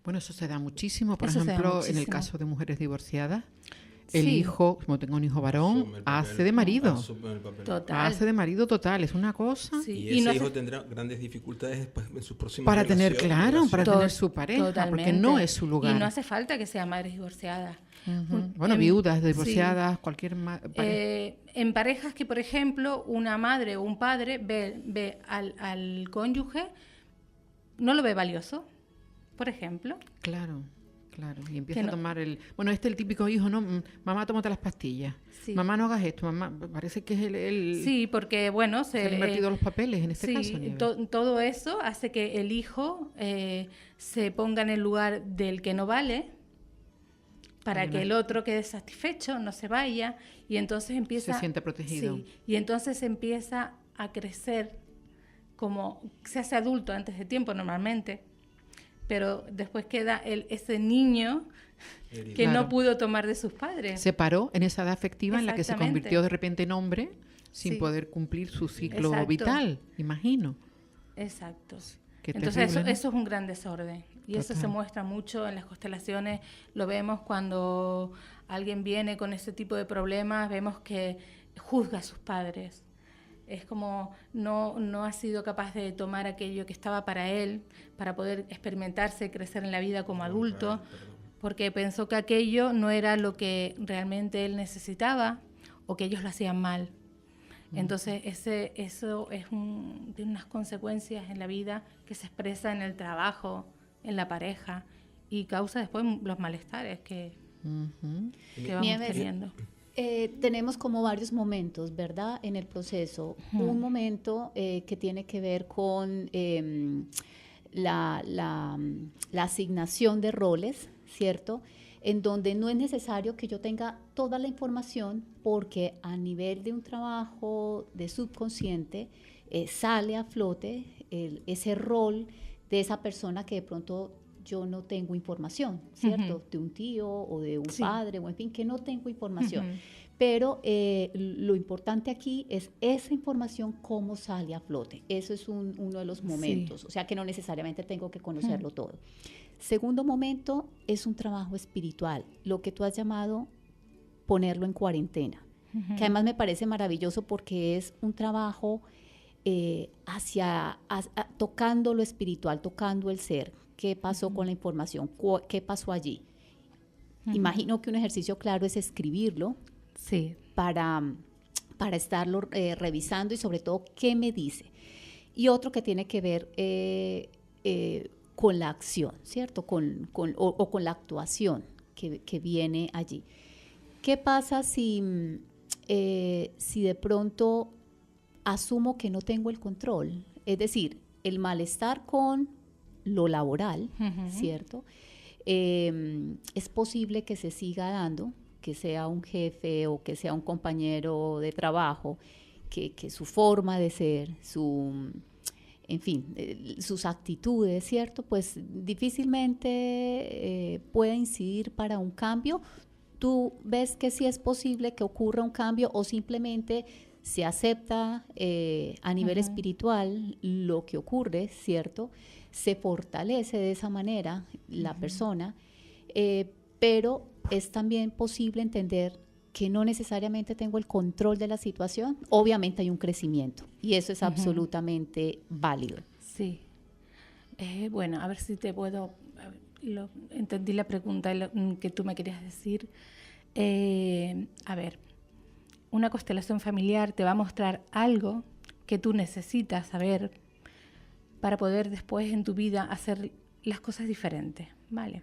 Bueno, eso se da muchísimo, por ejemplo, en el caso de mujeres divorciadas. El hijo, como tengo un hijo varón, hace de marido. Total. Hace de marido total, es una cosa. Sí. Y ese hijo tendrá grandes dificultades después en sus próximas para tener, claro, para tener su pareja, totalmente. Porque no es su lugar. Y no hace falta que sea madres divorciadas. Bueno, viudas, divorciadas, cualquier pareja. En parejas que, por ejemplo, una madre o un padre ve al cónyuge, no lo ve valioso. por ejemplo. Claro. Y empieza a tomar Bueno, es el típico hijo, ¿no? Mamá, tómate las pastillas. Sí. Mamá, no hagas esto. Mamá, parece que es el Sí, porque, bueno... Se han invertido los papeles en este caso. Todo eso hace que el hijo se ponga en el lugar del que no vale, para que el otro quede satisfecho, no se vaya, y entonces empieza... Se siente protegido. Sí, y entonces empieza a crecer como... Se hace adulto antes de tiempo normalmente, pero después queda ese niño que no pudo tomar de sus padres. Se paró en esa edad afectiva en la que se convirtió de repente en hombre sin poder cumplir su ciclo vital, imagino. Exacto. Qué Entonces terrible, eso es un gran desorden. Y eso se muestra mucho en las constelaciones. Lo vemos cuando alguien viene con ese tipo de problemas, vemos que juzga a sus padres. Es como no ha sido capaz de tomar aquello que estaba para él, para poder experimentarse y crecer en la vida como adulto, porque pensó que aquello no era lo que realmente él necesitaba o que ellos lo hacían mal. Entonces eso tiene unas consecuencias en la vida que se expresa en el trabajo, en la pareja, y causa después los malestares que vamos teniendo. Tenemos como varios momentos, ¿verdad?, en el proceso. Un momento que tiene que ver con la asignación de roles, ¿cierto?, en donde no es necesario que yo tenga toda la información, porque a nivel de un trabajo de subconsciente sale a flote ese rol de esa persona que de pronto yo no tengo información, ¿cierto? De un tío o de un padre, o en fin, que no tengo información. Pero lo importante aquí es esa información, cómo sale a flote. Eso es uno de los momentos, o sea que no necesariamente tengo que conocerlo todo. Segundo momento es un trabajo espiritual, lo que tú has llamado ponerlo en cuarentena, que además me parece maravilloso porque es un trabajo tocando lo espiritual, tocando el ser. ¿Qué pasó con la información? ¿Qué pasó allí? Imagino que un ejercicio claro es escribirlo para estarlo revisando, y sobre todo, ¿qué me dice? Y otro que tiene que ver con la acción, ¿cierto? Con la actuación que viene allí. ¿Qué pasa si de pronto asumo que no tengo el control? Es decir, el malestar con lo laboral, ¿cierto? Es posible que se siga dando, que sea un jefe o que sea un compañero de trabajo, que su forma de ser, en fin, sus actitudes, ¿cierto?, pues difícilmente pueda incidir para un cambio. ¿Tú ves que sí es posible que ocurra un cambio, o simplemente se acepta a nivel espiritual lo que ocurre, ¿cierto? Se fortalece de esa manera la persona, pero es también posible entender que no necesariamente tengo el control de la situación? Obviamente hay un crecimiento, y eso es absolutamente válido. Sí. Bueno, a ver si te puedo... entendí la pregunta que tú me querías decir. A ver, una constelación familiar te va a mostrar algo que tú necesitas saber para poder después en tu vida hacer las cosas diferentes, ¿vale?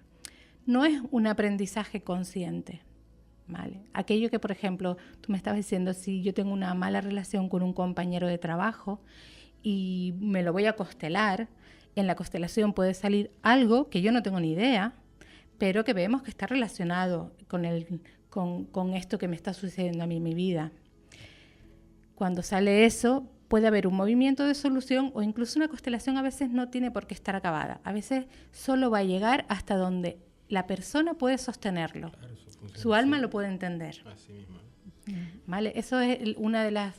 No es un aprendizaje consciente, ¿vale? Aquello que, por ejemplo, tú me estabas diciendo, si yo tengo una mala relación con un compañero de trabajo y me lo voy a constelar, en la constelación puede salir algo que yo no tengo ni idea, pero que vemos que está relacionado con esto que me está sucediendo a mí en mi vida. Cuando sale eso, puede haber un movimiento de solución, o incluso una constelación a veces no tiene por qué estar acabada. A veces solo va a llegar hasta donde la persona puede sostenerlo. Claro, su alma lo puede entender. Así mismo. ¿Vale? Eso es una de las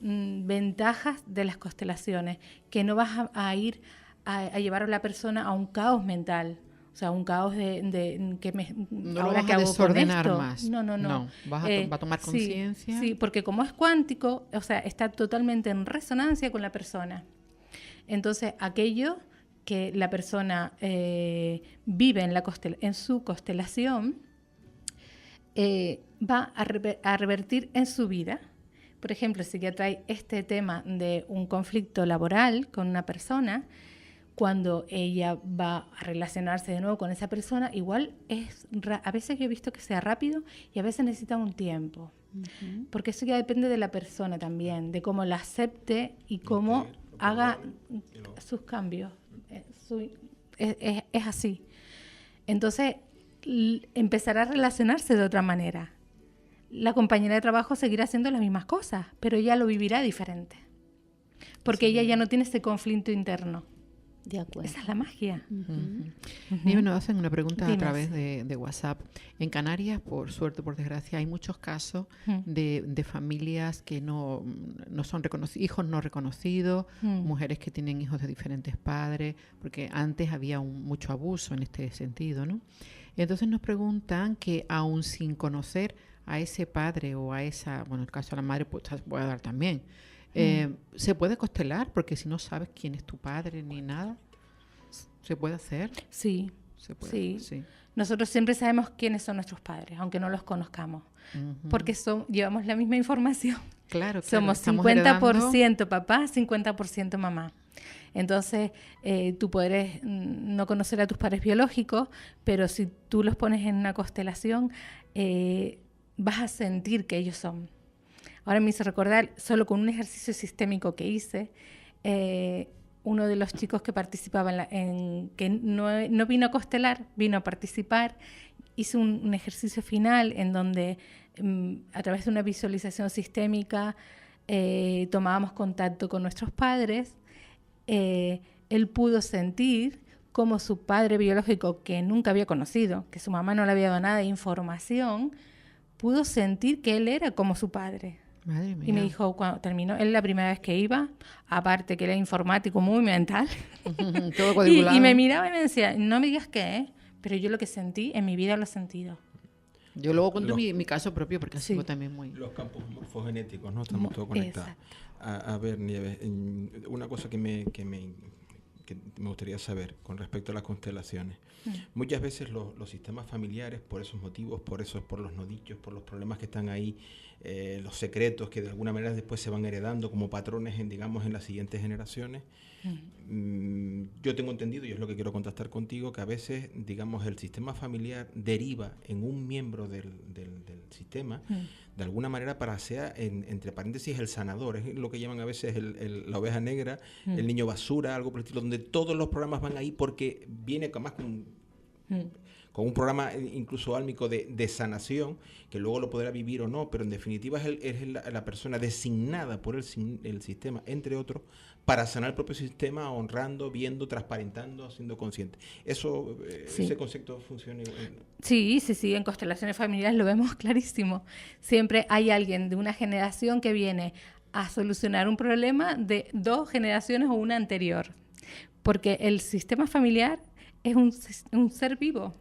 ventajas de las constelaciones, que no vas a ir a llevar a la persona a un caos mental. O sea, un caos que me... No ahora lo vas que a hago desordenar con esto. más. No. Va a tomar conciencia. Sí, porque como es cuántico, o sea, está totalmente en resonancia con la persona. Entonces, aquello que la persona vive en su constelación va a revertir en su vida. Por ejemplo, si ya trae este tema de un conflicto laboral con una persona, cuando ella va a relacionarse de nuevo con esa persona, igual a veces yo he visto que sea rápido y a veces necesita un tiempo. Porque eso ya depende de la persona también, de cómo la acepte y cómo haga sus cambios. Es así. Entonces, empezará a relacionarse de otra manera. La compañera de trabajo seguirá haciendo las mismas cosas, pero ella lo vivirá diferente. Porque ella ya no tiene ese conflicto interno. De acuerdo. Esa es la magia. Nieves, nos hacen una pregunta Dime. a través de WhatsApp. En Canarias, por suerte, por desgracia, hay muchos casos de familias que no son reconocidos, hijos no reconocidos, mujeres que tienen hijos de diferentes padres, porque antes había mucho abuso en este sentido, ¿no? Entonces nos preguntan que aún sin conocer a ese padre o a esa, bueno, en el caso de la madre, pues se puede dar también. ¿Se puede constelar? Porque si no sabes quién es tu padre ni nada, ¿se puede hacer? Sí, Se puede, sí. Nosotros siempre sabemos quiénes son nuestros padres, aunque no los conozcamos, porque llevamos la misma información. Claro, Somos estamos 50% papá, 50% mamá. Entonces, tú puedes no conocer a tus padres biológicos, pero si tú los pones en una constelación, vas a sentir que ellos son. Ahora me hizo recordar, solo con un ejercicio sistémico que hice, uno de los chicos que participaba que no vino a constelar, vino a participar, hizo un ejercicio final en donde a través de una visualización sistémica tomábamos contacto con nuestros padres. Él pudo sentir cómo su padre biológico, que nunca había conocido, que su mamá no le había dado nada de información, pudo sentir que él era como su padre. Madre mía. Y me dijo, cuando terminó, él la primera vez que iba, aparte que era informático muy mental, Todo cuadriculado. y me miraba y me decía, no me digas qué, pero yo lo que sentí, en mi vida lo he sentido. Yo luego cuento mi caso propio porque ha sido también muy... Los campos morfogenéticos, ¿no? Estamos todos conectados. A ver, Nieves, una cosa que me gustaría saber con respecto a las constelaciones. Muchas veces los sistemas familiares, por esos motivos, por los nodichos, por los problemas que están ahí, los secretos que de alguna manera después se van heredando como patrones en las siguientes generaciones. Yo tengo entendido, y es lo que quiero contactar contigo, que a veces, digamos, el sistema familiar deriva en un miembro del sistema, de alguna manera para ser, entre paréntesis, el sanador. Es lo que llaman a veces la oveja negra, el niño basura, algo por el estilo, donde todos los programas van ahí porque viene más con un programa incluso álmico de sanación, que luego lo podrá vivir o no, pero en definitiva es la persona designada por el sistema, entre otros, para sanar el propio sistema, honrando, viendo, transparentando, siendo consciente. Eso, ese concepto funciona igual. Sí, en constelaciones familiares lo vemos clarísimo. Siempre hay alguien de una generación que viene a solucionar un problema de 2 generaciones o una anterior, porque el sistema familiar es un ser vivo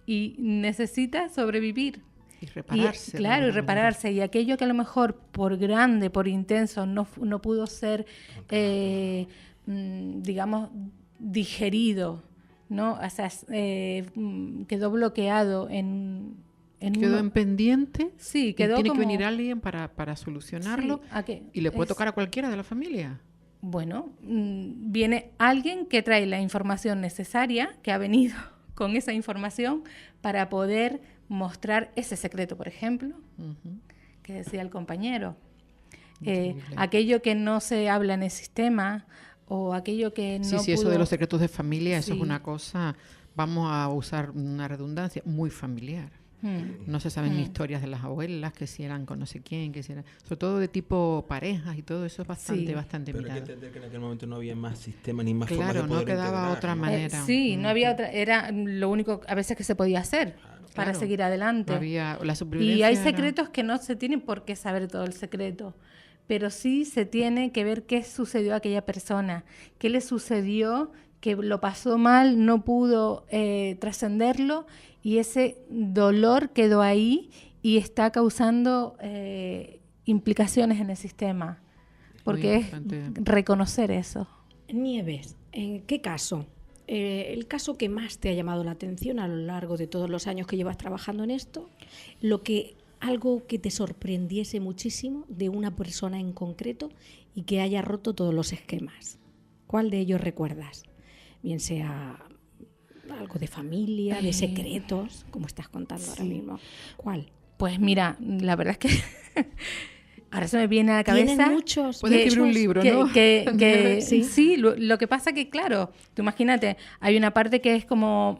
y necesita sobrevivir. Y repararse. Y repararse. Y aquello que a lo mejor por grande, por intenso, no pudo ser, digamos, digerido, ¿no? O sea, quedó bloqueado quedó en pendiente. Sí, quedó tiene como... que venir alguien para solucionarlo. Sí, y le puede tocar a cualquiera de la familia. Bueno, viene alguien que trae la información necesaria, que ha venido con esa información para poder mostrar ese secreto, por ejemplo, que decía el compañero. Aquello que no se habla en el sistema o aquello que no Sí, pudo... eso de los secretos de familia, eso Sí. es una cosa, vamos a usar una redundancia, muy familiar. No se saben historias de las abuelas, que si eran con no sé quién, que si eran... Sobre todo de tipo parejas y todo eso es bastante Pero hay que mirado. entender que en aquel momento no había más sistema ni más formas de Claro, poder no quedaba integrar, otra ¿no? manera. sí, no había otra, era lo único a veces que se podía hacer para Claro. seguir adelante. No había, la Y supervivencia hay era- secretos que no se tienen por qué saber todo el secreto, pero sí se tiene que ver qué sucedió a aquella persona, qué le sucedió, que lo pasó mal, no pudo trascenderlo y ese dolor quedó ahí y está causando implicaciones en el sistema, porque es importante. reconocer eso. Nieves, ¿en qué caso? El caso que más te ha llamado la atención a lo largo de todos los años que llevas trabajando en esto, algo que te sorprendiese muchísimo de una persona en concreto y que haya roto todos los esquemas. ¿Cuál de ellos recuerdas? bien sea algo de familia, de secretos, como estás contando ahora mismo. ¿Cuál? Pues mira, la verdad es que ahora se me viene a la cabeza. Tienen muchos. Puedes escribir un libro, ¿no? Sí, lo que pasa que, claro, tú imagínate, hay una parte que es como...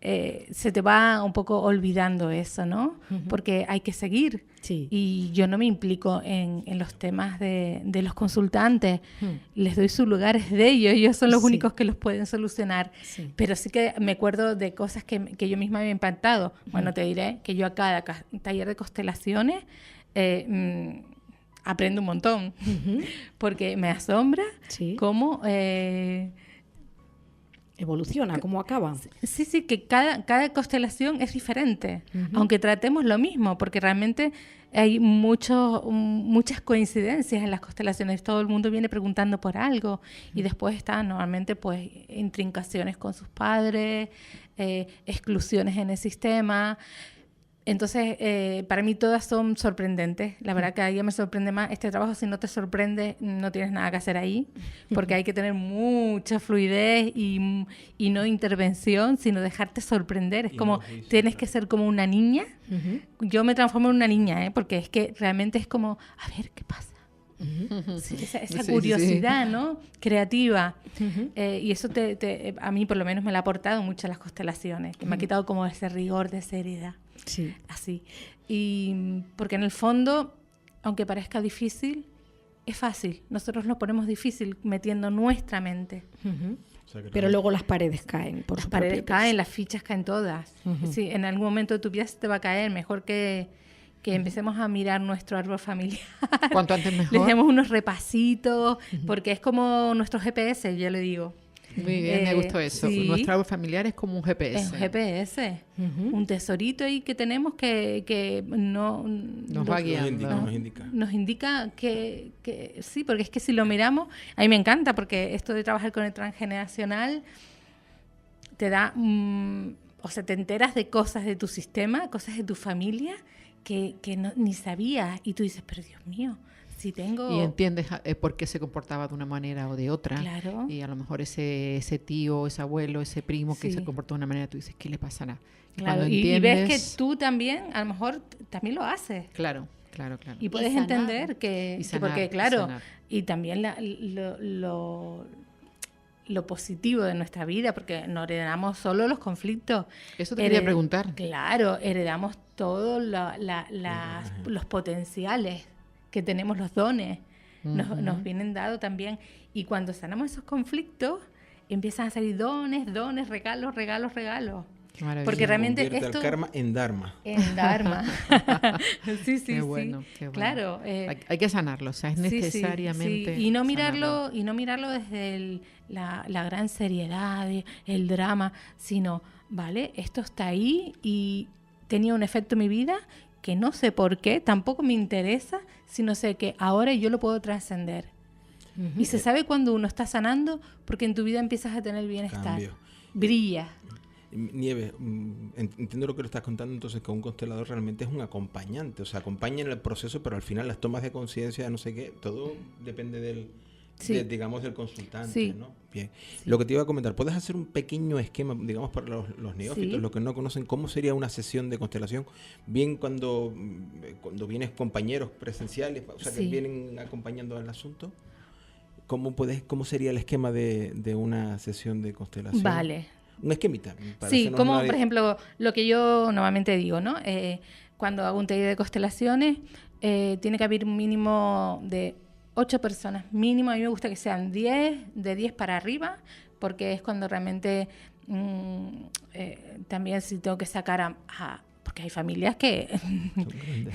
se te va un poco olvidando eso, ¿no? Porque hay que seguir. Sí. Y yo no me implico en los temas de los consultantes. Les doy su lugar, es de ellos son los únicos que los pueden solucionar. Sí. Pero sí que me acuerdo de cosas que yo misma me he impactado. Bueno, te diré que yo a cada taller de constelaciones aprendo un montón. Porque me asombra cómo... evoluciona, cómo acaba. Sí, que cada constelación es diferente, aunque tratemos lo mismo, porque realmente hay muchas coincidencias en las constelaciones. Todo el mundo viene preguntando por algo y después están normalmente pues intrincaciones con sus padres, exclusiones en el sistema. Entonces, para mí todas son sorprendentes. La verdad que a ella me sorprende más. Este trabajo, si no te sorprende, no tienes nada que hacer ahí, porque hay que tener mucha fluidez y no intervención, sino dejarte sorprender. Es como, tienes que ser como una niña. Yo me transformo en una niña, porque es que realmente es como, a ver, ¿qué pasa? Sí, esa curiosidad, ¿no? Creativa. Y eso a mí por lo menos me lo ha aportado mucho las constelaciones, que me ha quitado como ese rigor de seriedad. Sí. Así. Y porque en el fondo, aunque parezca difícil, es fácil. Nosotros lo ponemos difícil metiendo nuestra mente. O sea, pero luego las paredes caen. Las paredes caen, las fichas caen todas. Sí, en algún momento de tu vida se te va a caer. Mejor que empecemos a mirar nuestro árbol familiar. Cuanto antes mejor. Le damos unos repasitos, porque es como nuestro GPS, yo le digo. Muy bien, me gustó eso. Sí. Nuestro árbol familiar es como un GPS. Es un GPS, un tesorito ahí que tenemos que nos va guiando. Nos indica que sí, porque es que si lo miramos, a mí me encanta, porque esto de trabajar con el transgeneracional te da, o sea, te enteras de cosas de tu sistema, cosas de tu familia que ni sabías, y tú dices, pero Dios mío, si tengo... Y entiendes por qué se comportaba de una manera o de otra. Claro. Y a lo mejor ese tío, ese abuelo, ese primo que se comportó de una manera, tú dices, ¿qué le pasará? Claro, y ves que tú también, a lo mejor, también lo haces. Claro. Y puedes entender que porque, claro, y también lo positivo de nuestra vida, porque no heredamos solo los conflictos. Eso te quería preguntar. Claro, heredamos todos los potenciales que tenemos, los dones, nos vienen dados también. Y cuando sanamos esos conflictos, empiezan a salir dones, regalos. Porque realmente esto... el karma en dharma. En dharma. Sí. Qué bueno. Claro. Hay que sanarlo, o sea, es necesariamente sí. Y no mirarlo desde la gran seriedad, el drama, sino, vale, esto está ahí y tenía un efecto en mi vida que no sé por qué, tampoco me interesa, sino sé que ahora yo lo puedo trascender. Y se sabe cuando uno está sanando, porque en tu vida empiezas a tener bienestar. Cambio. Brilla. Nieves, entiendo lo que lo estás contando, entonces que un constelador realmente es un acompañante, o sea, acompaña en el proceso, pero al final las tomas de conciencia, no sé qué, todo depende del consultante, ¿no? Bien. Sí. Lo que te iba a comentar, ¿puedes hacer un pequeño esquema, digamos, para los neófitos, los que no conocen, cómo sería una sesión de constelación? Bien cuando vienes compañeros presenciales, o sea, que vienen acompañando al asunto. ¿Cómo sería el esquema de una sesión de constelación? Vale. Un esquemita. Sí, como por ejemplo lo que yo normalmente digo, ¿no? Cuando hago un taller de constelaciones, tiene que haber un mínimo de 8 personas. Mínimo, a mí me gusta que sean 10, de 10 para arriba, porque es cuando realmente también si tengo que sacar porque hay familias que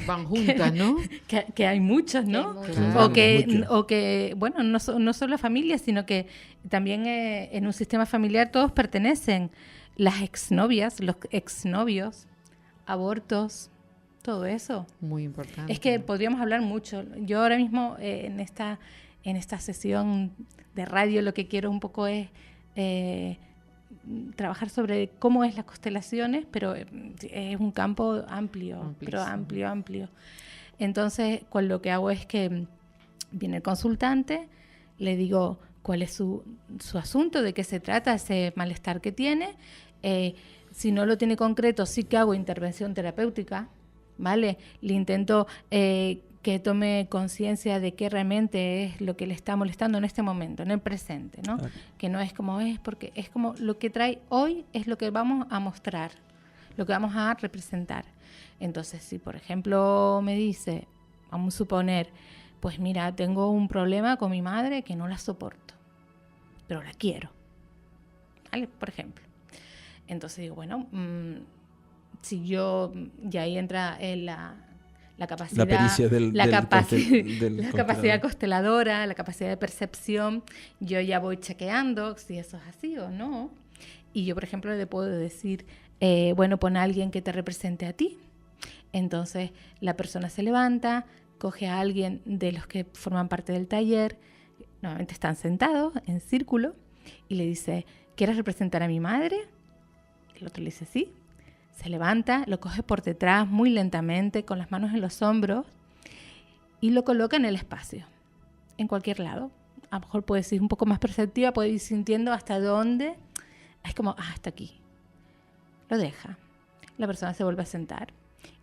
van juntas, ¿no? que hay muchos, ¿no? Claro. O que bueno, no solo familias, sino que también en un sistema familiar todos pertenecen. Las exnovias, los exnovios, abortos, todo eso. Muy importante. Es que podríamos hablar mucho. Yo ahora mismo en esta sesión de radio lo que quiero un poco es trabajar sobre cómo es las constelaciones, pero es un campo amplio, pero amplio. Entonces, lo que hago es que viene el consultante, le digo cuál es su asunto, de qué se trata ese malestar que tiene. Si no lo tiene concreto, sí que hago intervención terapéutica, ¿vale? Le intento que tome conciencia de qué realmente es lo que le está molestando en este momento, en el presente, ¿no? Claro. Que no es como es, porque es como lo que trae hoy es lo que vamos a mostrar, lo que vamos a representar. Entonces, si por ejemplo me dice, vamos a suponer, pues mira, tengo un problema con mi madre que no la soporto, pero la quiero, ¿vale? Por ejemplo. Entonces digo, bueno, si yo, y ahí entra en la capacidad, la pericia la capacidad consteladora, la capacidad de percepción, yo ya voy chequeando si eso es así o no. Y yo, por ejemplo, le puedo decir, bueno, pon a alguien que te represente a ti. Entonces la persona se levanta, coge a alguien de los que forman parte del taller, normalmente están sentados en círculo, y le dice, ¿quieres representar a mi madre? El otro le dice, sí. Se levanta, lo coge por detrás muy lentamente, con las manos en los hombros, y lo coloca en el espacio, en cualquier lado. A lo mejor puede ser un poco más perceptiva, puede ir sintiendo hasta dónde. Es como, hasta aquí. Lo deja. La persona se vuelve a sentar.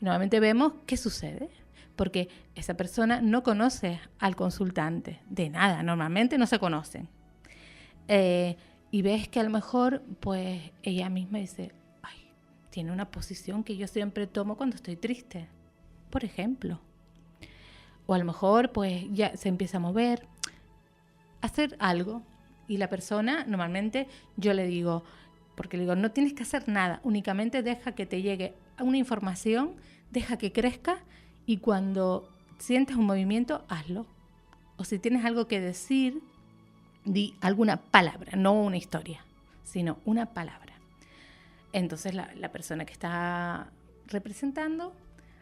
Y nuevamente vemos qué sucede, porque esa persona no conoce al consultante de nada, normalmente no se conocen. Y ves que a lo mejor, pues ella misma dice, tiene una posición que yo siempre tomo cuando estoy triste, por ejemplo. O a lo mejor pues ya se empieza a mover, a hacer algo. Y la persona, normalmente yo le digo, porque le digo, no tienes que hacer nada, únicamente deja que te llegue una información, deja que crezca, y cuando sientas un movimiento, hazlo. O si tienes algo que decir, di alguna palabra, no una historia, sino una palabra. Entonces la persona que está representando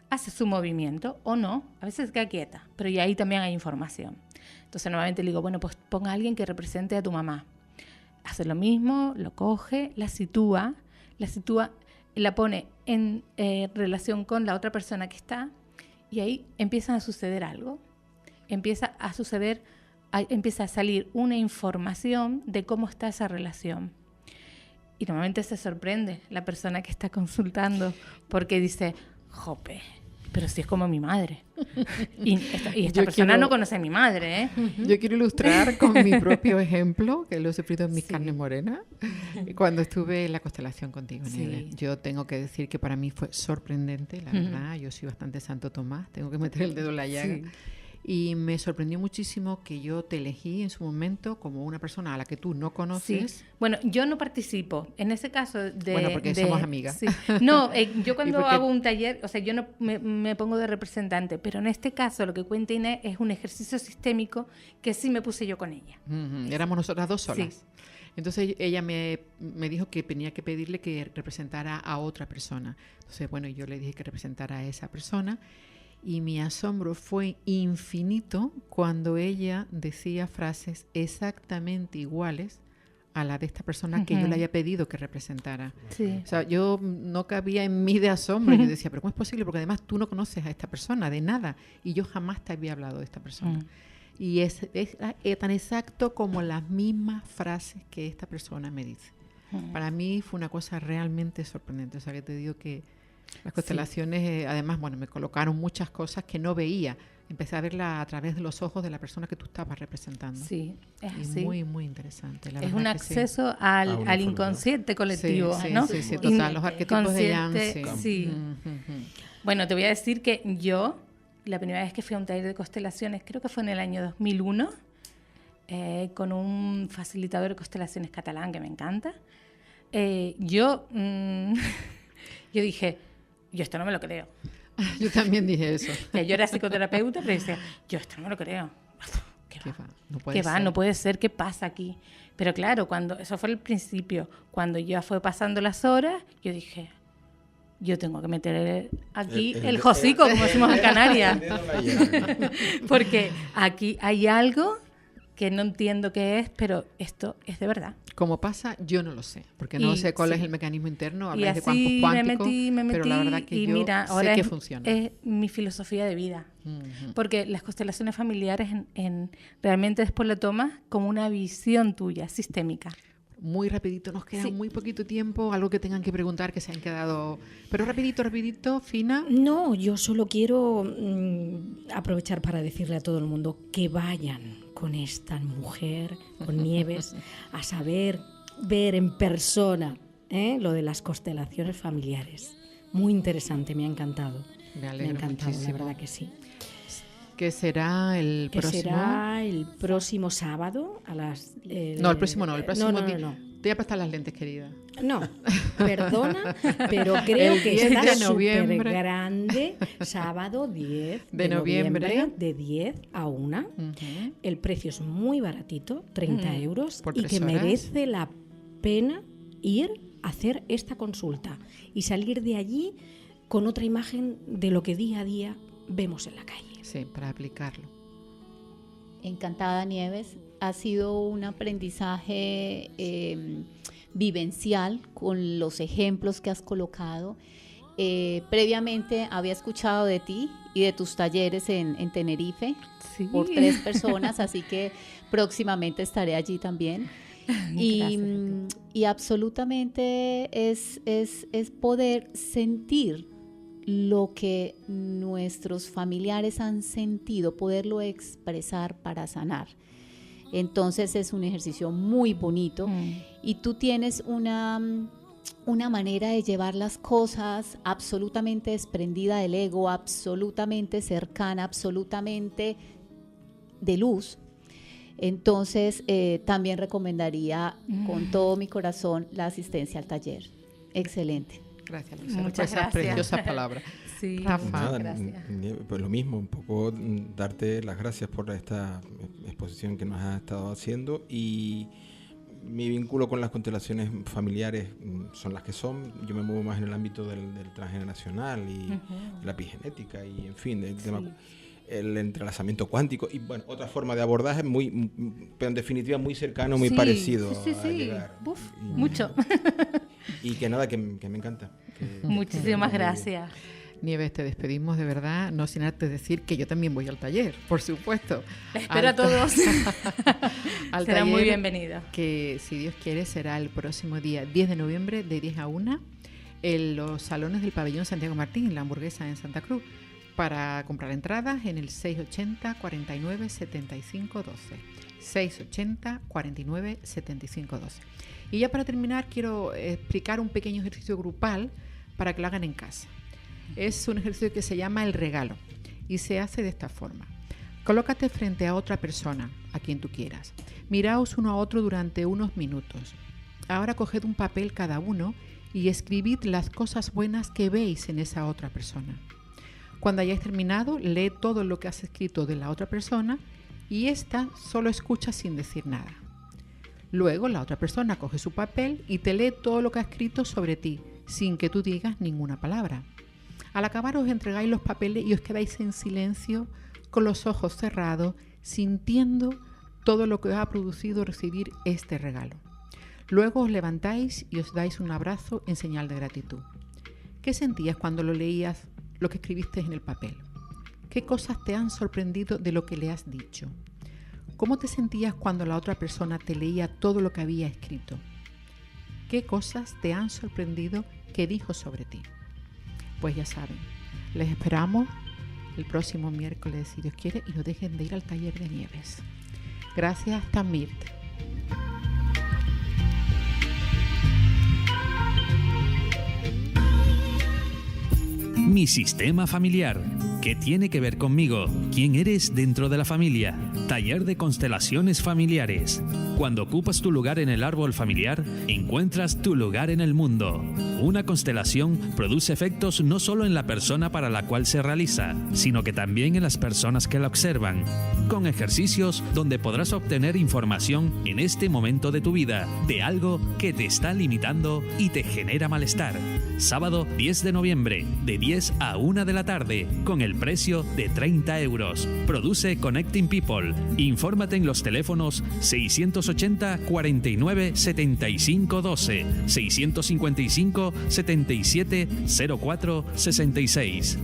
hace su movimiento o no, a veces queda quieta, pero y ahí también hay información. Entonces normalmente le digo, bueno, pues ponga a alguien que represente a tu mamá. Hace lo mismo, lo coge, la sitúa, la pone en relación con la otra persona que está, y ahí empieza a suceder algo. Empieza a salir una información de cómo está esa relación. Y normalmente se sorprende la persona que está consultando, porque dice, jope, pero si es como mi madre. Y esta persona no conoce a mi madre, ¿eh? Yo quiero ilustrar con mi propio ejemplo, que lo he sufrido en mis carnes morenas, cuando estuve en la constelación contigo, Nieves. Yo tengo que decir que para mí fue sorprendente, la verdad. Yo soy bastante Santo Tomás, tengo que meter el dedo en la llaga. Sí. Y me sorprendió muchísimo que yo te elegí en su momento como una persona a la que tú no conoces. Sí. Bueno, yo no participo. En ese caso Bueno, porque somos amigas. Sí. No, yo cuando hago un taller, o sea, yo no me pongo de representante, pero en este caso lo que cuenta Inés es un ejercicio sistémico que sí me puse yo con ella. Éramos nosotras dos solas. Sí. Entonces ella me dijo que tenía que pedirle que representara a otra persona. Entonces, bueno, yo le dije que representara a esa persona. Y mi asombro fue infinito cuando ella decía frases exactamente iguales a la de esta persona que yo le había pedido que representara. Sí. O sea, yo no cabía en mí de asombro. Yo decía, pero ¿cómo es posible? Porque además tú no conoces a esta persona de nada y yo jamás te había hablado de esta persona. Y es tan exacto como las mismas frases que esta persona me dice. Para mí fue una cosa realmente sorprendente. O sea, que te digo que las constelaciones, además, bueno, me colocaron muchas cosas que no veía. Empecé a verla a través de los ojos de la persona que tú estabas representando. Sí, es y así. Muy, muy interesante. La es verdad un acceso al inconsciente colectivo, ¿no? Sí, total. Los arquetipos de Jan. Sí. Bueno, te voy a decir que yo, la primera vez que fui a un taller de constelaciones, creo que fue en el año 2001, con un facilitador de constelaciones catalán que me encanta. Yo dije, yo esto no me lo creo. Yo también dije eso. Yo era psicoterapeuta, pero decía, yo esto no me lo creo. No puede ser, ¿qué pasa aquí? Pero claro, eso fue el principio. Cuando ya fue pasando las horas, yo dije, yo tengo que meter aquí el hocico, como decimos en Canarias. Porque aquí hay algo que no entiendo qué es, pero esto es de verdad. ¿Cómo pasa? Yo no lo sé, porque no sé cuál es el mecanismo interno, habláis de campos así cuánticos, me metí, pero la verdad que yo mira, sé ahora que funciona. Es mi filosofía de vida, Ujú. porque las constelaciones familiares realmente después lo tomas como una visión tuya, sistémica. Muy rapidito, nos queda Sí. muy poquito tiempo, algo que tengan que preguntar, que se han quedado... Pero rapidito, Fina. No, yo solo quiero aprovechar para decirle a todo el mundo que vayan con esta mujer, con Nieves, a saber ver en persona lo de las constelaciones familiares. Muy interesante, me ha encantado. Me alegro Me ha encantado, muchísimo. la verdad que sí. Que será el Que próximo... será el próximo sábado a las... No, el próximo no, el próximo... No. Te voy a prestar las lentes, querida. No, perdona, pero creo El que 10 está de súper noviembre. grande, sábado 10 De noviembre. de 10 a 1. Ujú. El precio es muy baratito, 30 euros, Por y 3 que horas. merece la pena ir a hacer esta consulta y salir de allí con otra imagen de lo que día a día vemos en la calle. Sí, para aplicarlo. Encantada, Nieves. Ha sido un aprendizaje vivencial con los ejemplos que has colocado. Previamente había escuchado de ti y de tus talleres en Tenerife Sí. por 3 personas, así que próximamente estaré allí también. Y absolutamente es poder sentir lo que nuestros familiares han sentido, poderlo expresar para sanar. Entonces es un ejercicio muy bonito y tú tienes una manera de llevar las cosas absolutamente desprendida del ego, absolutamente cercana, absolutamente de luz. Entonces también recomendaría con todo mi corazón la asistencia al taller. Excelente. Gracias, Lucero, por Muchas esas gracias. preciosas palabras. Sí, Rafa. Nada, gracias. pues lo mismo, un poco darte las gracias por esta exposición que nos has estado haciendo, y mi vínculo con las constelaciones familiares son las que son. Yo me muevo más en el ámbito del transgeneracional y la epigenética y en fin, del tema, el entrelazamiento cuántico y bueno, otra forma de abordaje pero en definitiva muy cercano, muy parecido Sí. a llegar. Uf, Y- mucho. Y que nada, que me encanta. Muchísimas que- gracias. Nieves, te despedimos de verdad, no sin antes decir que yo también voy al taller, por supuesto. Espero a todos. Al Serán muy taller bienvenidos. que, si Dios quiere, será el próximo día 10 de noviembre de 10 a 1 en los salones del pabellón Santiago Martín, La Hamburguesa en Santa Cruz. Para comprar entradas en el 680 49 75 12. 680 49 75 12. Y ya para terminar, quiero explicar un pequeño ejercicio grupal para que lo hagan en casa. Es un ejercicio que se llama el regalo y se hace de esta forma. Colócate frente a otra persona, a quien tú quieras. Miraos uno a otro durante unos minutos. Ahora coged un papel cada uno y escribid las cosas buenas que veis en esa otra persona. Cuando hayáis terminado, lee todo lo que has escrito de la otra persona y ésta solo escucha sin decir nada. Luego la otra persona coge su papel y te lee todo lo que ha escrito sobre ti, sin que tú digas ninguna palabra. Al acabar os entregáis los papeles y os quedáis en silencio, con los ojos cerrados, sintiendo todo lo que os ha producido recibir este regalo. Luego os levantáis y os dais un abrazo en señal de gratitud. ¿Qué sentías cuando lo leías, lo que escribiste en el papel? ¿Qué cosas te han sorprendido de lo que le has dicho? ¿Cómo te sentías cuando la otra persona te leía todo lo que había escrito? ¿Qué cosas te han sorprendido que dijo sobre ti? Pues ya saben, les esperamos el próximo miércoles, si Dios quiere, y no dejen de ir al taller de Nieves. Gracias, Tamirt. Mi sistema familiar. ¿Qué tiene que ver conmigo? ¿Quién eres dentro de la familia? Taller de constelaciones familiares. Cuando ocupas tu lugar en el árbol familiar, encuentras tu lugar en el mundo. Una constelación produce efectos no solo en la persona para la cual se realiza, sino que también en las personas que la observan, con ejercicios donde podrás obtener información en este momento de tu vida, de algo que te está limitando y te genera malestar. Sábado 10 de noviembre, de 10 a 1 de la tarde, con el precio de 30 euros. Produce Connecting People. Infórmate en los teléfonos 680 49 75 12, 655 77 04 66.